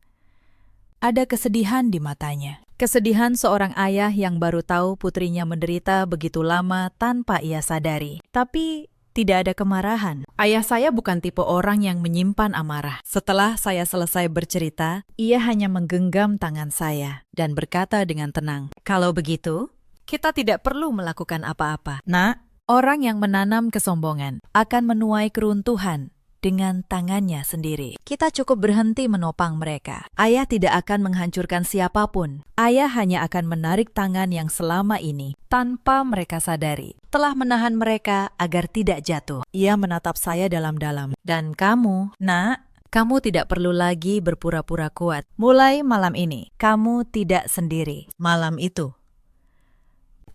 Ada kesedihan di matanya. Kesedihan seorang ayah yang baru tahu putrinya menderita begitu lama tanpa ia sadari. Tapi tidak ada kemarahan. Ayah saya bukan tipe orang yang menyimpan amarah. Setelah saya selesai bercerita, ia hanya menggenggam tangan saya dan berkata dengan tenang, "Kalau begitu, kita tidak perlu melakukan apa-apa. Nak, orang yang menanam kesombongan akan menuai keruntuhan dengan tangannya sendiri. Kita cukup berhenti menopang mereka. Ayah tidak akan menghancurkan siapapun. Ayah hanya akan menarik tangan yang selama ini, tanpa mereka sadari, telah menahan mereka agar tidak jatuh." Ia menatap saya dalam-dalam. "Dan kamu, Nak, kamu tidak perlu lagi berpura-pura kuat. Mulai malam ini, kamu tidak sendiri." Malam itu,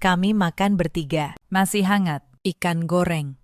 kami makan bertiga, masih hangat, ikan goreng,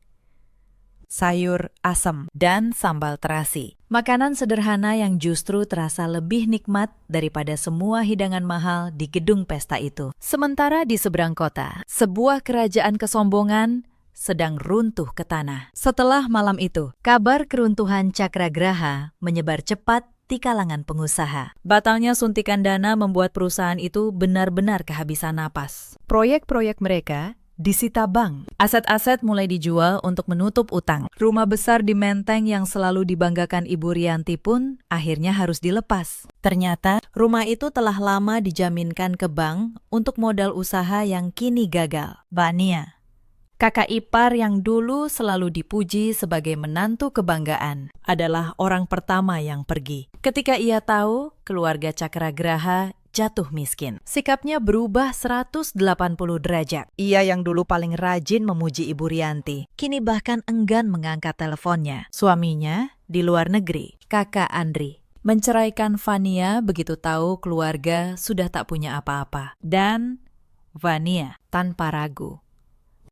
sayur asam, dan sambal terasi. Makanan sederhana yang justru terasa lebih nikmat daripada semua hidangan mahal di gedung pesta itu. Sementara di seberang kota, sebuah kerajaan kesombongan sedang runtuh ke tanah. Setelah malam itu, kabar keruntuhan Cakragraha menyebar cepat di kalangan pengusaha. Batalnya suntikan dana membuat perusahaan itu benar-benar kehabisan napas. Proyek-proyek mereka disita bank. Aset-aset mulai dijual untuk menutup utang. Rumah besar di Menteng yang selalu dibanggakan Ibu Rianti pun akhirnya harus dilepas. Ternyata rumah itu telah lama dijaminkan ke bank untuk modal usaha yang kini gagal. Vania, kakak ipar yang dulu selalu dipuji sebagai menantu kebanggaan, adalah orang pertama yang pergi. Ketika ia tahu keluarga Cakragraha jatuh miskin, sikapnya berubah 180 derajat. Ia yang dulu paling rajin memuji Ibu Rianti, kini bahkan enggan mengangkat teleponnya. Suaminya di luar negeri, kakak Andri, menceraikan Vania begitu tahu keluarga sudah tak punya apa-apa. Dan Vania tanpa ragu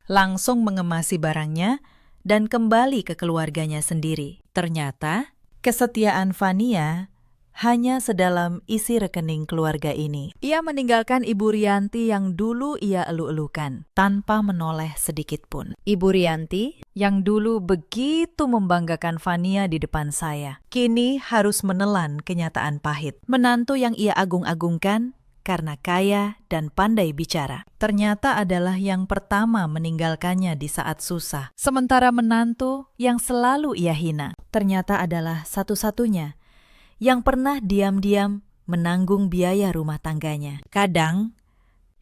langsung mengemasi barangnya dan kembali ke keluarganya sendiri. Ternyata, kesetiaan Vania hanya sedalam isi rekening keluarga ini. Ia meninggalkan Ibu Rianti yang dulu ia elu-elukan, Tanpa menoleh sedikit pun. Ibu Rianti yang dulu begitu membanggakan Fania di depan saya. Kini harus menelan kenyataan pahit. Menantu yang ia agung-agungkan karena kaya dan pandai bicara, ternyata adalah yang pertama meninggalkannya di saat susah. Sementara menantu yang selalu ia hina, ternyata adalah satu-satunya yang pernah diam-diam menanggung biaya rumah tangganya. Kadang,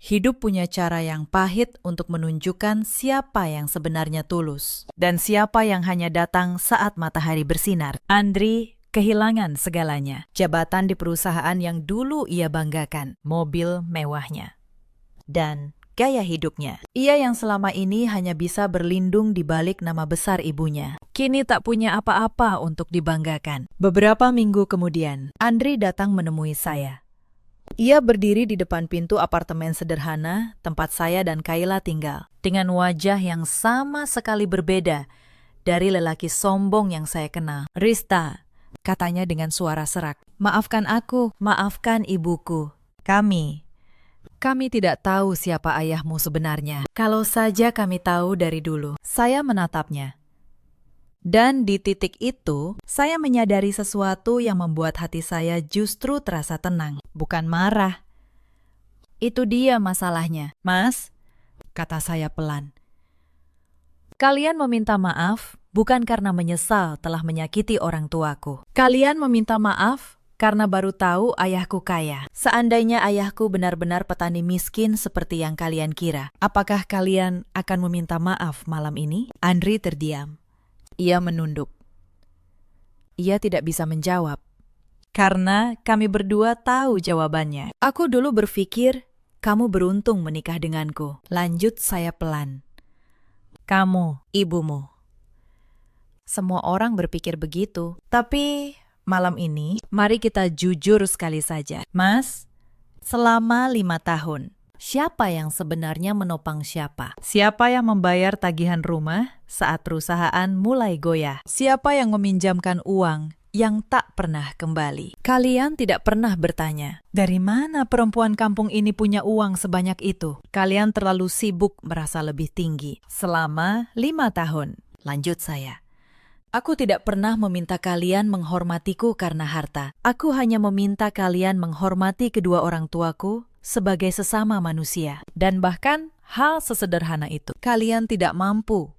hidup punya cara yang pahit untuk menunjukkan siapa yang sebenarnya tulus dan siapa yang hanya datang saat matahari bersinar. Andri kehilangan segalanya. Jabatan di perusahaan yang dulu ia banggakan, mobil mewahnya, dan gaya hidupnya. Ia yang selama ini hanya bisa berlindung di balik nama besar ibunya, kini tak punya apa-apa untuk dibanggakan. Beberapa minggu kemudian, Andri datang menemui saya. Ia berdiri di depan pintu apartemen sederhana tempat saya dan Kayla tinggal, dengan wajah yang sama sekali berbeda dari lelaki sombong yang saya kenal. "Rista," katanya dengan suara serak, "maafkan aku, maafkan ibuku. Kami tidak tahu siapa ayahmu sebenarnya. Kalau saja kami tahu dari dulu." Saya menatapnya. Dan di titik itu, saya menyadari sesuatu yang membuat hati saya justru terasa tenang, bukan marah. "Itu dia masalahnya, Mas," kata saya pelan. "Kalian meminta maaf bukan karena menyesal telah menyakiti orang tuaku. Kalian meminta maaf karena baru tahu ayahku kaya. Seandainya ayahku benar-benar petani miskin seperti yang kalian kira, apakah kalian akan meminta maaf malam ini?" Andri terdiam. Ia menunduk. Ia tidak bisa menjawab, karena kami berdua tahu jawabannya. "Aku dulu berpikir kamu beruntung menikah denganku," lanjut saya pelan. "Kamu, ibumu. Semua orang berpikir begitu. Tapi malam ini, mari kita jujur sekali saja. Mas, selama 5 tahun, siapa yang sebenarnya menopang siapa? Siapa yang membayar tagihan rumah saat perusahaan mulai goyah? Siapa yang meminjamkan uang yang tak pernah kembali? Kalian tidak pernah bertanya, dari mana perempuan kampung ini punya uang sebanyak itu? Kalian terlalu sibuk merasa lebih tinggi. Selama 5 tahun, lanjut saya. Aku tidak pernah meminta kalian menghormatiku karena harta. Aku hanya meminta kalian menghormati kedua orang tuaku sebagai sesama manusia. Dan bahkan hal sesederhana itu, kalian tidak mampu."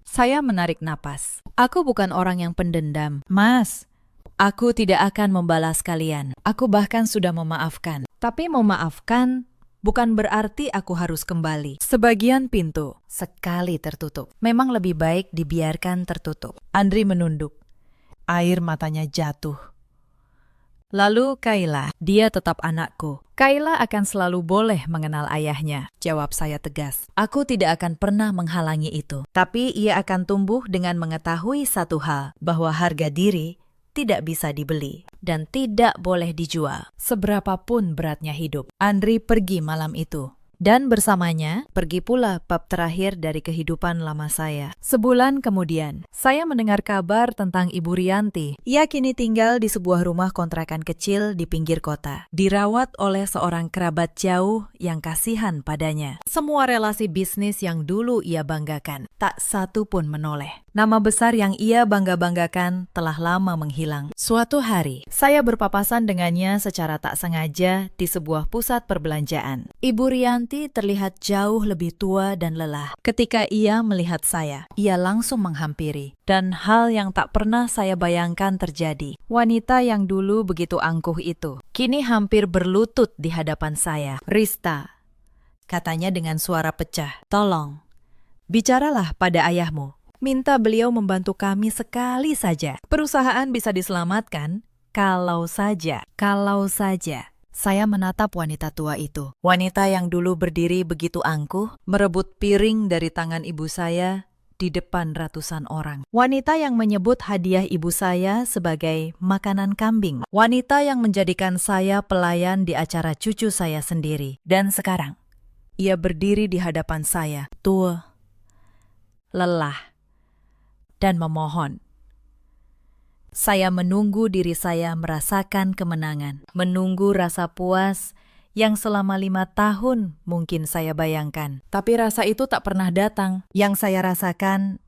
Saya menarik napas. "Aku bukan orang yang pendendam. Mas, aku tidak akan membalas kalian. Aku bahkan sudah memaafkan. Tapi memaafkan bukan berarti aku harus kembali. Sebagian pintu sekali tertutup, memang lebih baik dibiarkan tertutup." Andri menunduk. Air matanya jatuh. "Lalu Kayla, dia tetap anakku. Kayla akan selalu boleh mengenal ayahnya," jawab saya tegas. "Aku tidak akan pernah menghalangi itu. Tapi ia akan tumbuh dengan mengetahui satu hal, bahwa harga diri tidak bisa dibeli dan tidak boleh dijual, seberapapun beratnya hidup." Andri pergi malam itu. Dan bersamanya, pergi pula bab terakhir dari kehidupan lama saya. Sebulan kemudian, saya mendengar kabar tentang Ibu Rianti. Ia kini tinggal di sebuah rumah kontrakan kecil di pinggir kota. Dirawat oleh seorang kerabat jauh yang kasihan padanya. Semua relasi bisnis yang dulu ia banggakan, tak satu pun menoleh. Nama besar yang ia bangga-banggakan telah lama menghilang. Suatu hari, saya berpapasan dengannya secara tak sengaja di sebuah pusat perbelanjaan. Ibu Rianti terlihat jauh lebih tua dan lelah. Ketika ia melihat saya, ia langsung menghampiri. Dan hal yang tak pernah saya bayangkan terjadi. Wanita yang dulu begitu angkuh itu, kini hampir berlutut di hadapan saya. "Rista," katanya dengan suara pecah, "tolong, bicaralah pada ayahmu. Minta beliau membantu kami sekali saja. Perusahaan bisa diselamatkan kalau saja. Saya menatap wanita tua itu. Wanita yang dulu berdiri begitu angkuh, merebut piring dari tangan ibu saya di depan ratusan orang. Wanita yang menyebut hadiah ibu saya sebagai makanan kambing. Wanita yang menjadikan saya pelayan di acara cucu saya sendiri. Dan sekarang, ia berdiri di hadapan saya, tua, lelah, dan memohon. Saya menunggu diri saya merasakan kemenangan, menunggu rasa puas yang selama 5 tahun mungkin saya bayangkan. Tapi rasa itu tak pernah datang. Yang saya rasakan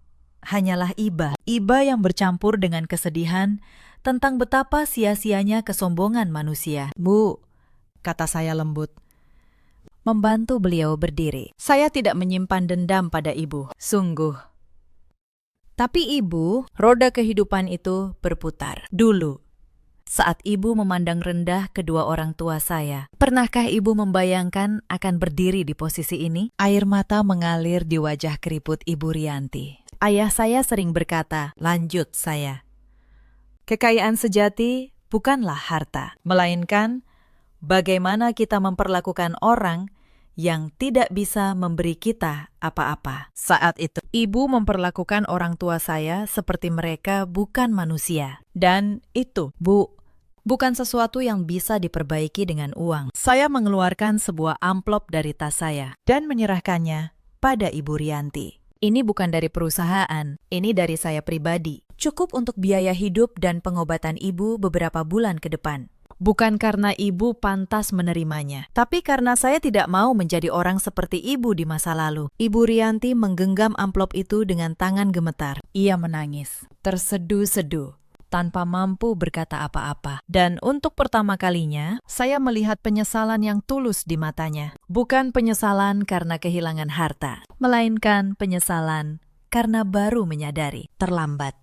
hanyalah iba yang bercampur dengan kesedihan tentang betapa sia-sianya kesombongan manusia. Bu, kata saya lembut. Membantu beliau berdiri. Saya tidak menyimpan dendam pada ibu, sungguh. Tapi ibu, roda kehidupan itu berputar. Dulu, saat ibu memandang rendah kedua orang tua saya, pernahkah ibu membayangkan akan berdiri di posisi ini? Air mata mengalir di wajah keriput Ibu Rianti. Ayah saya sering berkata, lanjut saya. Kekayaan sejati bukanlah harta, melainkan bagaimana kita memperlakukan orang yang tidak bisa memberi kita apa-apa. Saat itu, ibu memperlakukan orang tua saya seperti mereka bukan manusia. Dan itu, Bu, bukan sesuatu yang bisa diperbaiki dengan uang. Saya mengeluarkan sebuah amplop dari tas saya dan menyerahkannya pada Ibu Rianti. Ini bukan dari perusahaan, ini dari saya pribadi. Cukup untuk biaya hidup dan pengobatan ibu beberapa bulan ke depan. Bukan karena ibu pantas menerimanya, tapi karena saya tidak mau menjadi orang seperti ibu di masa lalu. Ibu Rianti menggenggam amplop itu dengan tangan gemetar. Ia menangis, terseduh-seduh, tanpa mampu berkata apa-apa. Dan untuk pertama kalinya, saya melihat penyesalan yang tulus di matanya. Bukan penyesalan karena kehilangan harta, melainkan penyesalan karena baru menyadari, terlambat,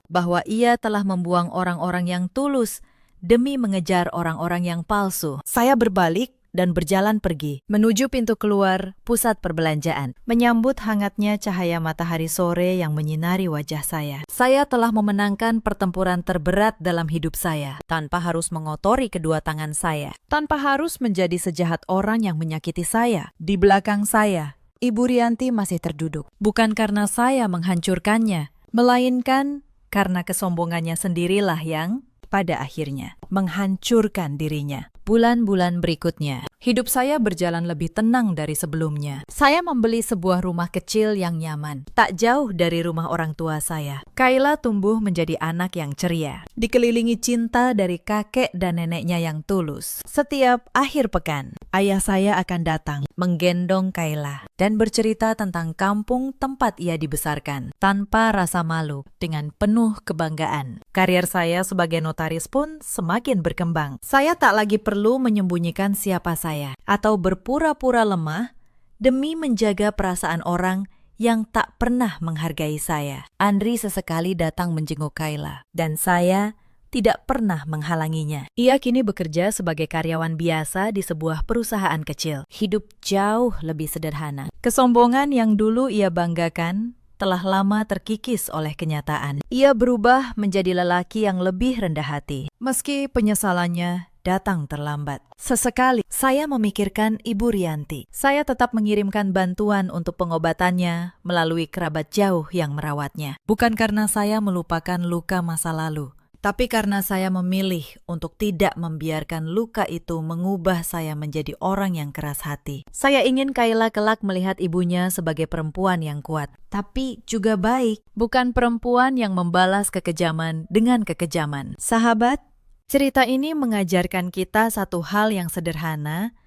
bahwa ia telah membuang orang-orang yang tulus demi mengejar orang-orang yang palsu. Saya berbalik dan berjalan pergi, menuju pintu keluar pusat perbelanjaan, menyambut hangatnya cahaya matahari sore yang menyinari wajah saya. Saya telah memenangkan pertempuran terberat dalam hidup saya, tanpa harus mengotori kedua tangan saya, tanpa harus menjadi sejahat orang yang menyakiti saya. Di belakang saya, Ibu Rianti masih terduduk. Bukan karena saya menghancurkannya, melainkan karena kesombongannya sendirilah yang pada akhirnya menghancurkan dirinya. Bulan-bulan berikutnya, hidup saya berjalan lebih tenang dari sebelumnya. Saya membeli sebuah rumah kecil yang nyaman, tak jauh dari rumah orang tua saya. Kayla tumbuh menjadi anak yang ceria, dikelilingi cinta dari kakek dan neneknya yang tulus. Setiap akhir pekan, ayah saya akan datang, menggendong Kayla, dan bercerita tentang kampung tempat ia dibesarkan, tanpa rasa malu, dengan penuh kebanggaan. Karier saya sebagai notaris pun semakin berkembang. Saya tak lagi perlu menyembunyikan siapa saya, atau berpura-pura lemah demi menjaga perasaan orang yang tak pernah menghargai saya. Andri sesekali datang menjenguk Kayla, dan saya tidak pernah menghalanginya. Ia kini bekerja sebagai karyawan biasa di sebuah perusahaan kecil. Hidup jauh lebih sederhana. Kesombongan yang dulu ia banggakan telah lama terkikis oleh kenyataan. Ia berubah menjadi lelaki yang lebih rendah hati, meski penyesalannya datang terlambat. Sesekali saya memikirkan Ibu Rianti. Saya tetap mengirimkan bantuan untuk pengobatannya melalui kerabat jauh yang merawatnya. Bukan karena saya melupakan luka masa lalu, tapi karena saya memilih untuk tidak membiarkan luka itu mengubah saya menjadi orang yang keras hati. Saya ingin Kayla kelak melihat ibunya sebagai perempuan yang kuat, tapi juga baik, bukan perempuan yang membalas kekejaman dengan kekejaman. Sahabat, cerita ini mengajarkan kita satu hal yang sederhana,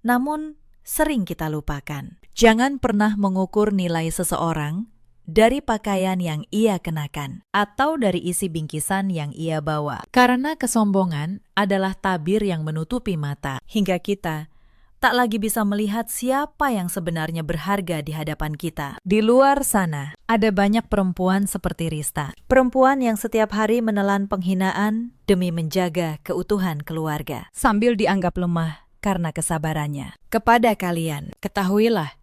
namun sering kita lupakan. Jangan pernah mengukur nilai seseorang dari pakaian yang ia kenakan, atau dari isi bingkisan yang ia bawa. Karena kesombongan adalah tabir yang menutupi mata, hingga kita tak lagi bisa melihat siapa yang sebenarnya berharga di hadapan kita. Di luar sana, ada banyak perempuan seperti Rista. Perempuan yang setiap hari menelan penghinaan demi menjaga keutuhan keluarga, sambil dianggap lemah karena kesabarannya. Kepada kalian, ketahuilah,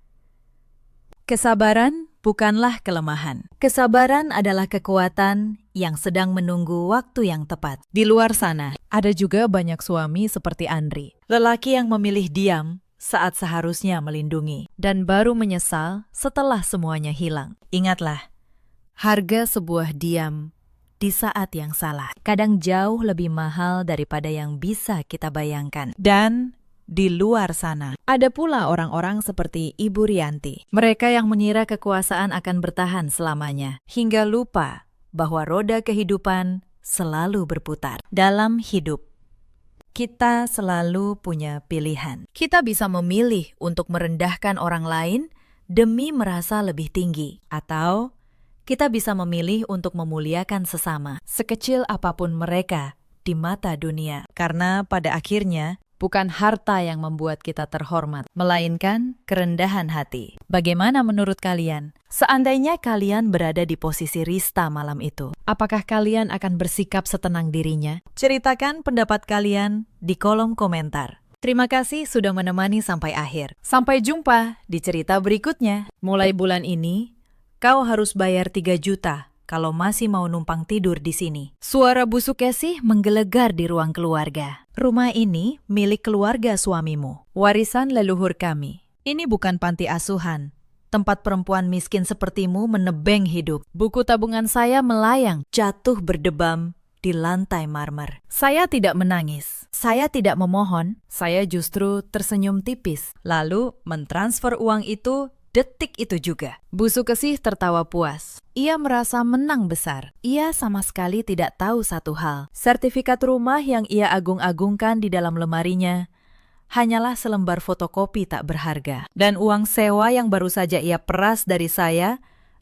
kesabaran bukanlah kelemahan. Kesabaran adalah kekuatan yang sedang menunggu waktu yang tepat. Di luar sana, ada juga banyak suami seperti Andri. Lelaki yang memilih diam saat seharusnya melindungi, dan baru menyesal setelah semuanya hilang. Ingatlah, harga sebuah diam di saat yang salah kadang jauh lebih mahal daripada yang bisa kita bayangkan. Dan di luar sana, ada pula orang-orang seperti Ibu Rianti. Mereka yang mengira kekuasaan akan bertahan selamanya, hingga lupa bahwa roda kehidupan selalu berputar. Dalam hidup, kita selalu punya pilihan. Kita bisa memilih untuk merendahkan orang lain demi merasa lebih tinggi, atau kita bisa memilih untuk memuliakan sesama, sekecil apapun mereka di mata dunia. Karena pada akhirnya, bukan harta yang membuat kita terhormat, melainkan kerendahan hati. Bagaimana menurut kalian? Seandainya kalian berada di posisi Rista malam itu, apakah kalian akan bersikap setenang dirinya? Ceritakan pendapat kalian di kolom komentar. Terima kasih sudah menemani sampai akhir. Sampai jumpa di cerita berikutnya. Mulai bulan ini, kau harus bayar 3 juta kalau masih mau numpang tidur di sini. Suara busuk Casey menggelegar di ruang keluarga. Rumah ini milik keluarga suamimu, warisan leluhur kami. Ini bukan panti asuhan, tempat perempuan miskin sepertimu menebeng hidup. Buku tabungan saya melayang, jatuh berdebam di lantai marmer. Saya tidak menangis, saya tidak memohon, saya justru tersenyum tipis, lalu mentransfer uang itu detik itu juga. Busuk Kesih tertawa puas. Ia merasa menang besar. Ia sama sekali tidak tahu satu hal. Sertifikat rumah yang ia agung-agungkan di dalam lemarinya hanyalah selembar fotokopi tak berharga. Dan uang sewa yang baru saja ia peras dari saya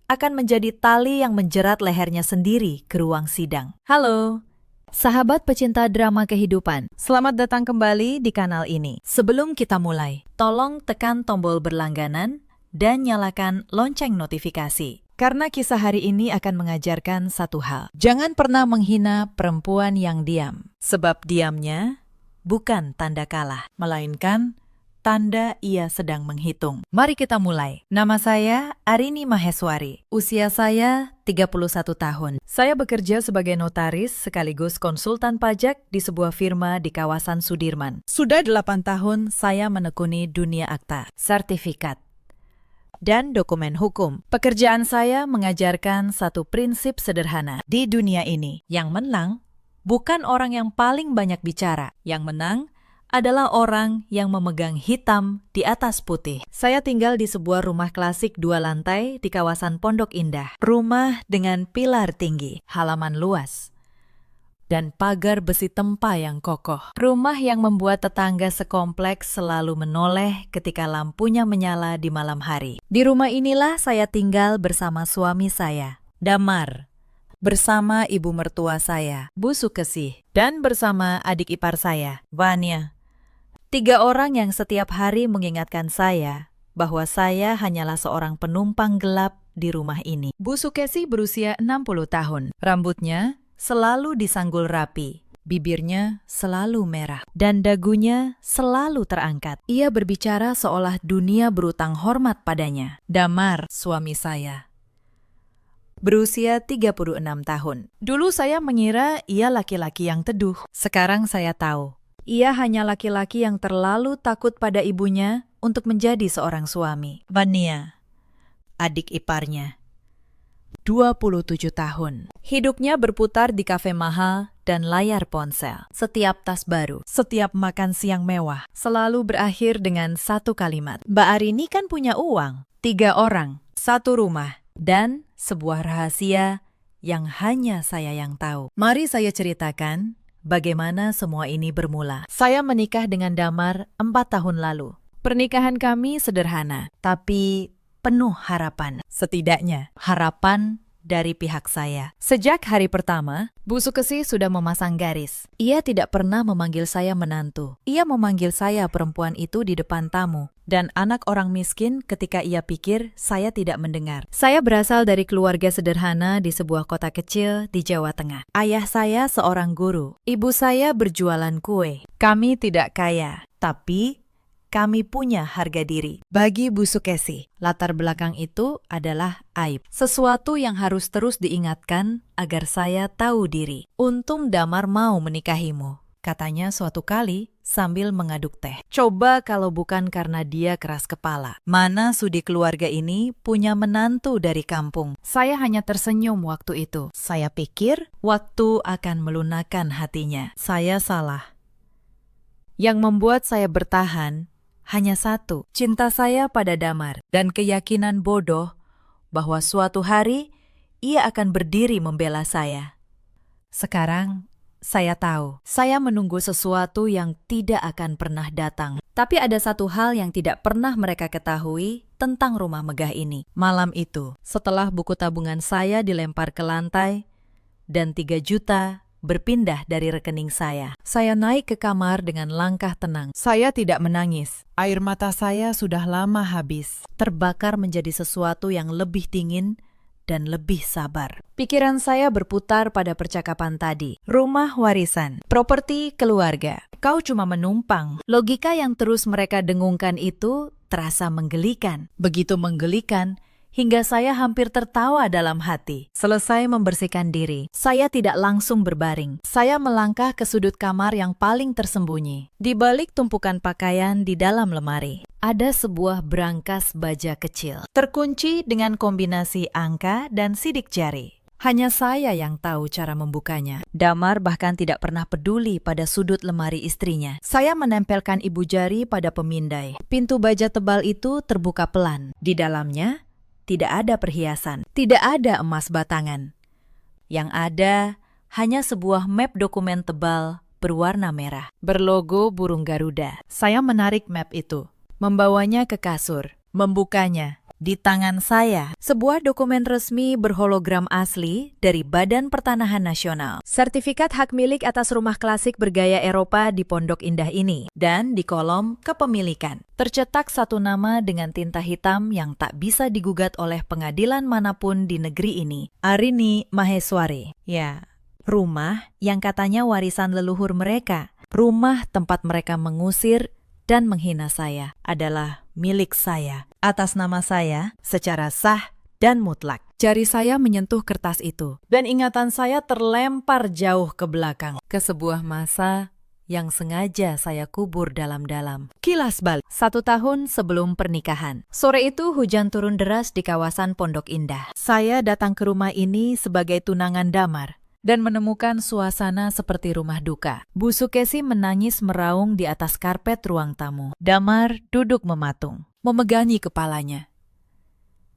akan menjadi tali yang menjerat lehernya sendiri ke ruang sidang. Halo, sahabat pecinta drama kehidupan. Selamat datang kembali di kanal ini. Sebelum kita mulai, tolong tekan tombol berlangganan dan nyalakan lonceng notifikasi. Karena kisah hari ini akan mengajarkan satu hal. Jangan pernah menghina perempuan yang diam. Sebab diamnya bukan tanda kalah, melainkan tanda ia sedang menghitung. Mari kita mulai. Nama saya Arini Maheswari. Usia saya 31 tahun. Saya bekerja sebagai notaris sekaligus konsultan pajak di sebuah firma di kawasan Sudirman. Sudah 8 tahun saya menekuni dunia akta, sertifikat, dan dokumen hukum. Pekerjaan saya mengajarkan satu prinsip sederhana di dunia ini. Yang menang bukan orang yang paling banyak bicara. Yang menang adalah orang yang memegang hitam di atas putih. Saya tinggal di sebuah rumah klasik 2 lantai di kawasan Pondok Indah. Rumah dengan pilar tinggi, halaman luas, dan pagar besi tempa yang kokoh. Rumah yang membuat tetangga sekompleks selalu menoleh ketika lampunya menyala di malam hari. Di rumah inilah saya tinggal bersama suami saya, Damar, bersama ibu mertua saya, Busuk Kesih, dan bersama adik ipar saya, Vania. 3 orang yang setiap hari mengingatkan saya bahwa saya hanyalah seorang penumpang gelap di rumah ini. Busuk Kesih berusia 60 tahun. Rambutnya selalu disanggul rapi, bibirnya selalu merah, dan dagunya selalu terangkat. Ia berbicara seolah dunia berutang hormat padanya. Damar, suami saya, berusia 36 tahun. Dulu saya mengira ia laki-laki yang teduh. Sekarang saya tahu, ia hanya laki-laki yang terlalu takut pada ibunya untuk menjadi seorang suami. Vania, adik iparnya, 27 tahun. Hidupnya berputar di kafe mahal dan layar ponsel. Setiap tas baru, setiap makan siang mewah, selalu berakhir dengan satu kalimat. Mbak Arini kan punya uang. 3 orang, 1 rumah, dan sebuah rahasia yang hanya saya yang tahu. Mari saya ceritakan bagaimana semua ini bermula. Saya menikah dengan Damar 4 tahun lalu. Pernikahan kami sederhana, tapi penuh harapan. Setidaknya, harapan dari pihak saya. Sejak hari pertama, Busuk Kesih sudah memasang garis. Ia tidak pernah memanggil saya menantu. Ia memanggil saya perempuan itu di depan tamu. Dan anak orang miskin ketika ia pikir saya tidak mendengar. Saya berasal dari keluarga sederhana di sebuah kota kecil di Jawa Tengah. Ayah saya seorang guru. Ibu saya berjualan kue. Kami tidak kaya, tapi kami punya harga diri. Bagi Busuk Kesih, latar belakang itu adalah aib. Sesuatu yang harus terus diingatkan agar saya tahu diri. Untung Damar mau menikahimu, katanya suatu kali sambil mengaduk teh. Coba kalau bukan karena dia keras kepala. Mana sudi keluarga ini punya menantu dari kampung. Saya hanya tersenyum waktu itu. Saya pikir waktu akan melunakkan hatinya. Saya salah. Yang membuat saya bertahan hanya satu, cinta saya pada Damar dan keyakinan bodoh bahwa suatu hari ia akan berdiri membela saya. Sekarang, saya tahu. Saya menunggu sesuatu yang tidak akan pernah datang. Tapi ada satu hal yang tidak pernah mereka ketahui tentang rumah megah ini. Malam itu, setelah buku tabungan saya dilempar ke lantai, dan 3 juta berpindah dari rekening saya naik ke kamar dengan langkah tenang. Saya tidak menangis. Air mata saya sudah lama habis. Terbakar menjadi sesuatu yang lebih dingin dan lebih sabar. Pikiran saya berputar pada percakapan tadi. Rumah warisan, properti keluarga. Kau cuma menumpang. Logika yang terus mereka dengungkan itu terasa menggelikan. Begitu menggelikan, hingga saya hampir tertawa dalam hati. Selesai membersihkan diri, saya tidak langsung berbaring. Saya melangkah ke sudut kamar yang paling tersembunyi. Di balik tumpukan pakaian di dalam lemari, ada sebuah brankas baja kecil, terkunci dengan kombinasi angka dan sidik jari. Hanya saya yang tahu cara membukanya. Damar bahkan tidak pernah peduli pada sudut lemari istrinya. Saya menempelkan ibu jari pada pemindai. Pintu baja tebal itu terbuka pelan. Di dalamnya, tidak ada perhiasan, tidak ada emas batangan. Yang ada hanya sebuah map dokumen tebal berwarna merah, berlogo burung Garuda. Saya menarik map itu, membawanya ke kasur, membukanya. Di tangan saya, sebuah dokumen resmi berhologram asli dari Badan Pertanahan Nasional. Sertifikat hak milik atas rumah klasik bergaya Eropa di Pondok Indah ini. Dan di kolom kepemilikan, tercetak satu nama dengan tinta hitam yang tak bisa digugat oleh pengadilan manapun di negeri ini. Arini Maheswari. Ya, rumah yang katanya warisan leluhur mereka. Rumah tempat mereka mengusir dan menghina saya adalah milik saya, atas nama saya, secara sah dan mutlak. Jari saya menyentuh kertas itu, dan ingatan saya terlempar jauh ke belakang, ke sebuah masa yang sengaja saya kubur dalam-dalam. Kilas balik, 1 tahun sebelum pernikahan. Sore itu hujan turun deras di kawasan Pondok Indah. Saya datang ke rumah ini sebagai tunangan Damar, dan menemukan suasana seperti rumah duka. Bu Sukesi menangis meraung di atas karpet ruang tamu. Damar duduk mematung, memegangi kepalanya.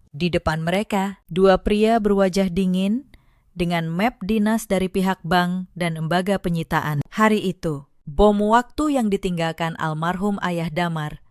Di depan mereka, 2 pria berwajah dingin dengan map dinas dari pihak bank dan lembaga penyitaan. Hari itu, bom waktu yang ditinggalkan almarhum ayah Damar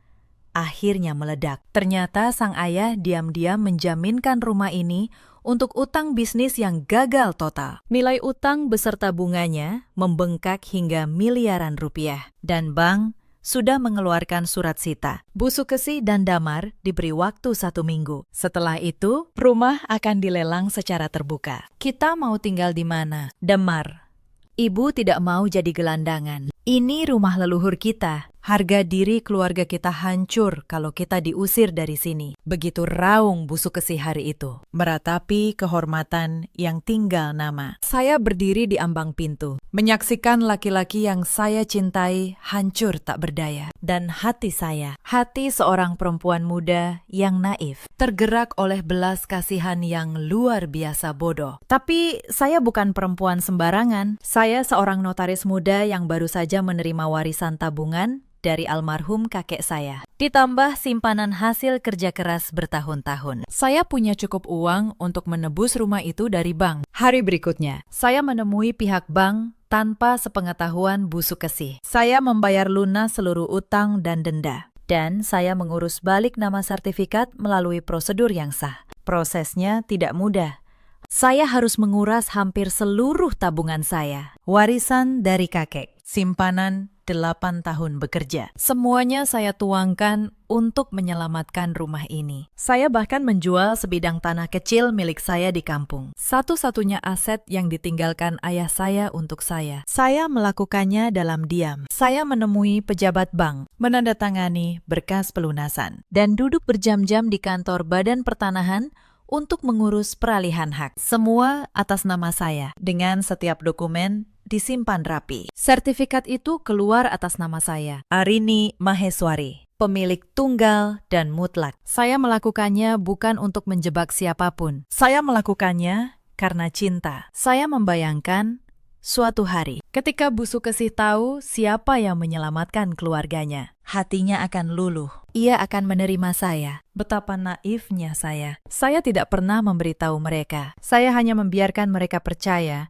akhirnya meledak. Ternyata sang ayah diam-diam menjaminkan rumah ini untuk utang bisnis yang gagal total. Nilai utang beserta bunganya membengkak hingga miliaran rupiah. Dan bank sudah mengeluarkan surat sita. Bu Sukesi dan Damar diberi waktu 1 minggu. Setelah itu, rumah akan dilelang secara terbuka. Kita mau tinggal di mana? Damar, ibu tidak mau jadi gelandangan. Ini rumah leluhur kita. Harga diri keluarga kita hancur kalau kita diusir dari sini. Begitu raung Bu Sukesi hari itu, meratapi kehormatan yang tinggal nama. Saya berdiri di ambang pintu, menyaksikan laki-laki yang saya cintai hancur tak berdaya. Dan hati saya, hati seorang perempuan muda yang naif, tergerak oleh belas kasihan yang luar biasa bodoh. Tapi saya bukan perempuan sembarangan. Saya seorang notaris muda yang baru saja menerima warisan tabungan dari almarhum kakek saya, ditambah simpanan hasil kerja keras bertahun-tahun. Saya punya cukup uang untuk menebus rumah itu dari bank. Hari berikutnya, saya menemui pihak bank tanpa sepengetahuan Bu Sukesi. Saya membayar lunas seluruh utang dan denda. Dan saya mengurus balik nama sertifikat melalui prosedur yang sah. Prosesnya tidak mudah. Saya harus menguras hampir seluruh tabungan saya. Warisan dari kakek, simpanan 8 tahun bekerja. Semuanya saya tuangkan untuk menyelamatkan rumah ini. Saya bahkan menjual sebidang tanah kecil milik saya di kampung. Satu-satunya aset yang ditinggalkan ayah saya untuk saya. Saya melakukannya dalam diam. Saya menemui pejabat bank, menandatangani berkas pelunasan, dan duduk berjam-jam di kantor Badan Pertanahan untuk mengurus peralihan hak. Semua atas nama saya, dengan setiap dokumen disimpan rapi. Sertifikat itu keluar atas nama saya, Arini Maheswari, pemilik tunggal dan mutlak. Saya melakukannya bukan untuk menjebak siapapun. Saya melakukannya karena cinta. Saya membayangkan suatu hari, ketika Bu Sukesi tahu siapa yang menyelamatkan keluarganya, hatinya akan luluh. Ia akan menerima saya. Betapa naifnya saya. Saya tidak pernah memberitahu mereka. Saya hanya membiarkan mereka percaya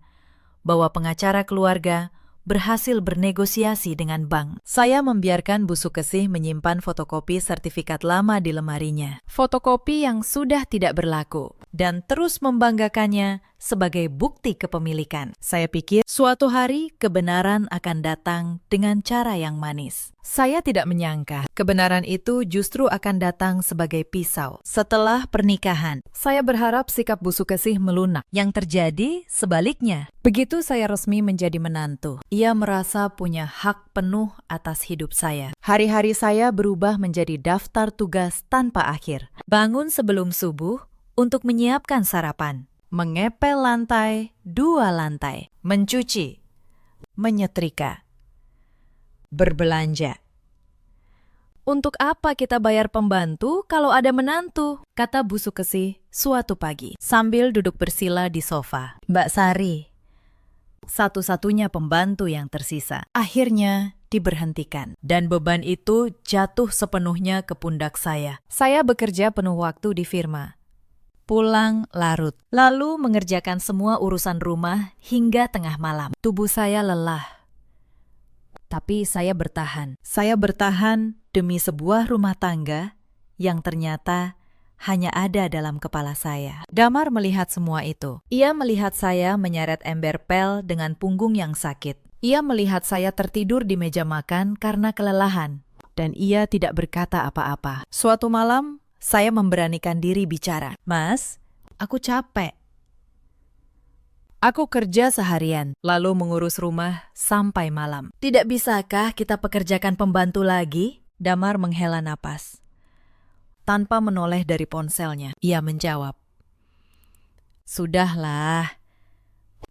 bahwa pengacara keluarga berhasil bernegosiasi dengan bank. Saya membiarkan Bu Sukesih menyimpan fotokopi sertifikat lama di lemarinya. Fotokopi yang sudah tidak berlaku. Dan terus membanggakannya sebagai bukti kepemilikan. Saya pikir suatu hari kebenaran akan datang dengan cara yang manis. Saya tidak menyangka kebenaran itu justru akan datang sebagai pisau. Setelah pernikahan, saya berharap sikap Bu Sukesih melunak. Yang terjadi sebaliknya. Begitu saya resmi menjadi menantu, ia merasa punya hak penuh atas hidup saya. Hari-hari saya berubah menjadi daftar tugas tanpa akhir. Bangun sebelum subuh untuk menyiapkan sarapan, mengepel lantai 2 lantai, mencuci, menyetrika, berbelanja. Untuk apa kita bayar pembantu kalau ada menantu? Kata Bu Sukesih suatu pagi sambil duduk bersila di sofa. Mbak Sari, satu-satunya pembantu yang tersisa, akhirnya diberhentikan. Dan beban itu jatuh sepenuhnya ke pundak saya. Saya bekerja penuh waktu di firma. Pulang larut, lalu mengerjakan semua urusan rumah hingga tengah malam. Tubuh saya lelah. Tapi saya bertahan. Saya bertahan demi sebuah rumah tangga yang ternyata hanya ada dalam kepala saya. Damar melihat semua itu. Ia melihat saya menyeret ember pel dengan punggung yang sakit. Ia melihat saya tertidur di meja makan karena kelelahan. Dan ia tidak berkata apa-apa. Suatu malam, saya memberanikan diri bicara. Mas, aku capek. Aku kerja seharian, lalu mengurus rumah sampai malam. Tidak bisakah kita pekerjakan pembantu lagi? Damar menghela napas. Tanpa menoleh dari ponselnya, ia menjawab. Sudahlah.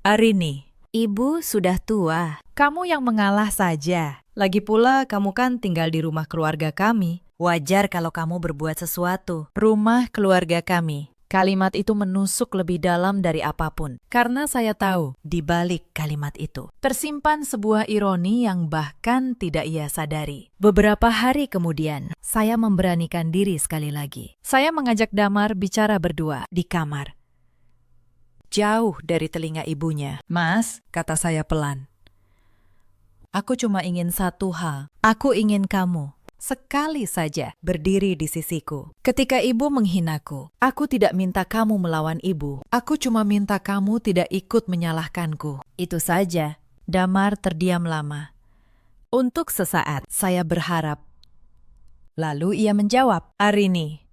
Arini, ibu sudah tua. Kamu yang mengalah saja. Lagi pula kamu kan tinggal di rumah keluarga kami. Wajar kalau kamu berbuat sesuatu. Rumah keluarga kami. Kalimat itu menusuk lebih dalam dari apapun. Karena saya tahu, di balik kalimat itu tersimpan sebuah ironi yang bahkan tidak ia sadari. Beberapa hari kemudian, saya memberanikan diri sekali lagi. Saya mengajak Damar bicara berdua di kamar. Jauh dari telinga ibunya. Mas, kata saya pelan. Aku cuma ingin satu hal. Aku ingin kamu sekali saja berdiri di sisiku. Ketika ibu menghinaku, aku tidak minta kamu melawan ibu. Aku cuma minta kamu tidak ikut menyalahkanku. Itu saja. Damar terdiam lama. Untuk sesaat, saya berharap. Lalu ia menjawab, Arini,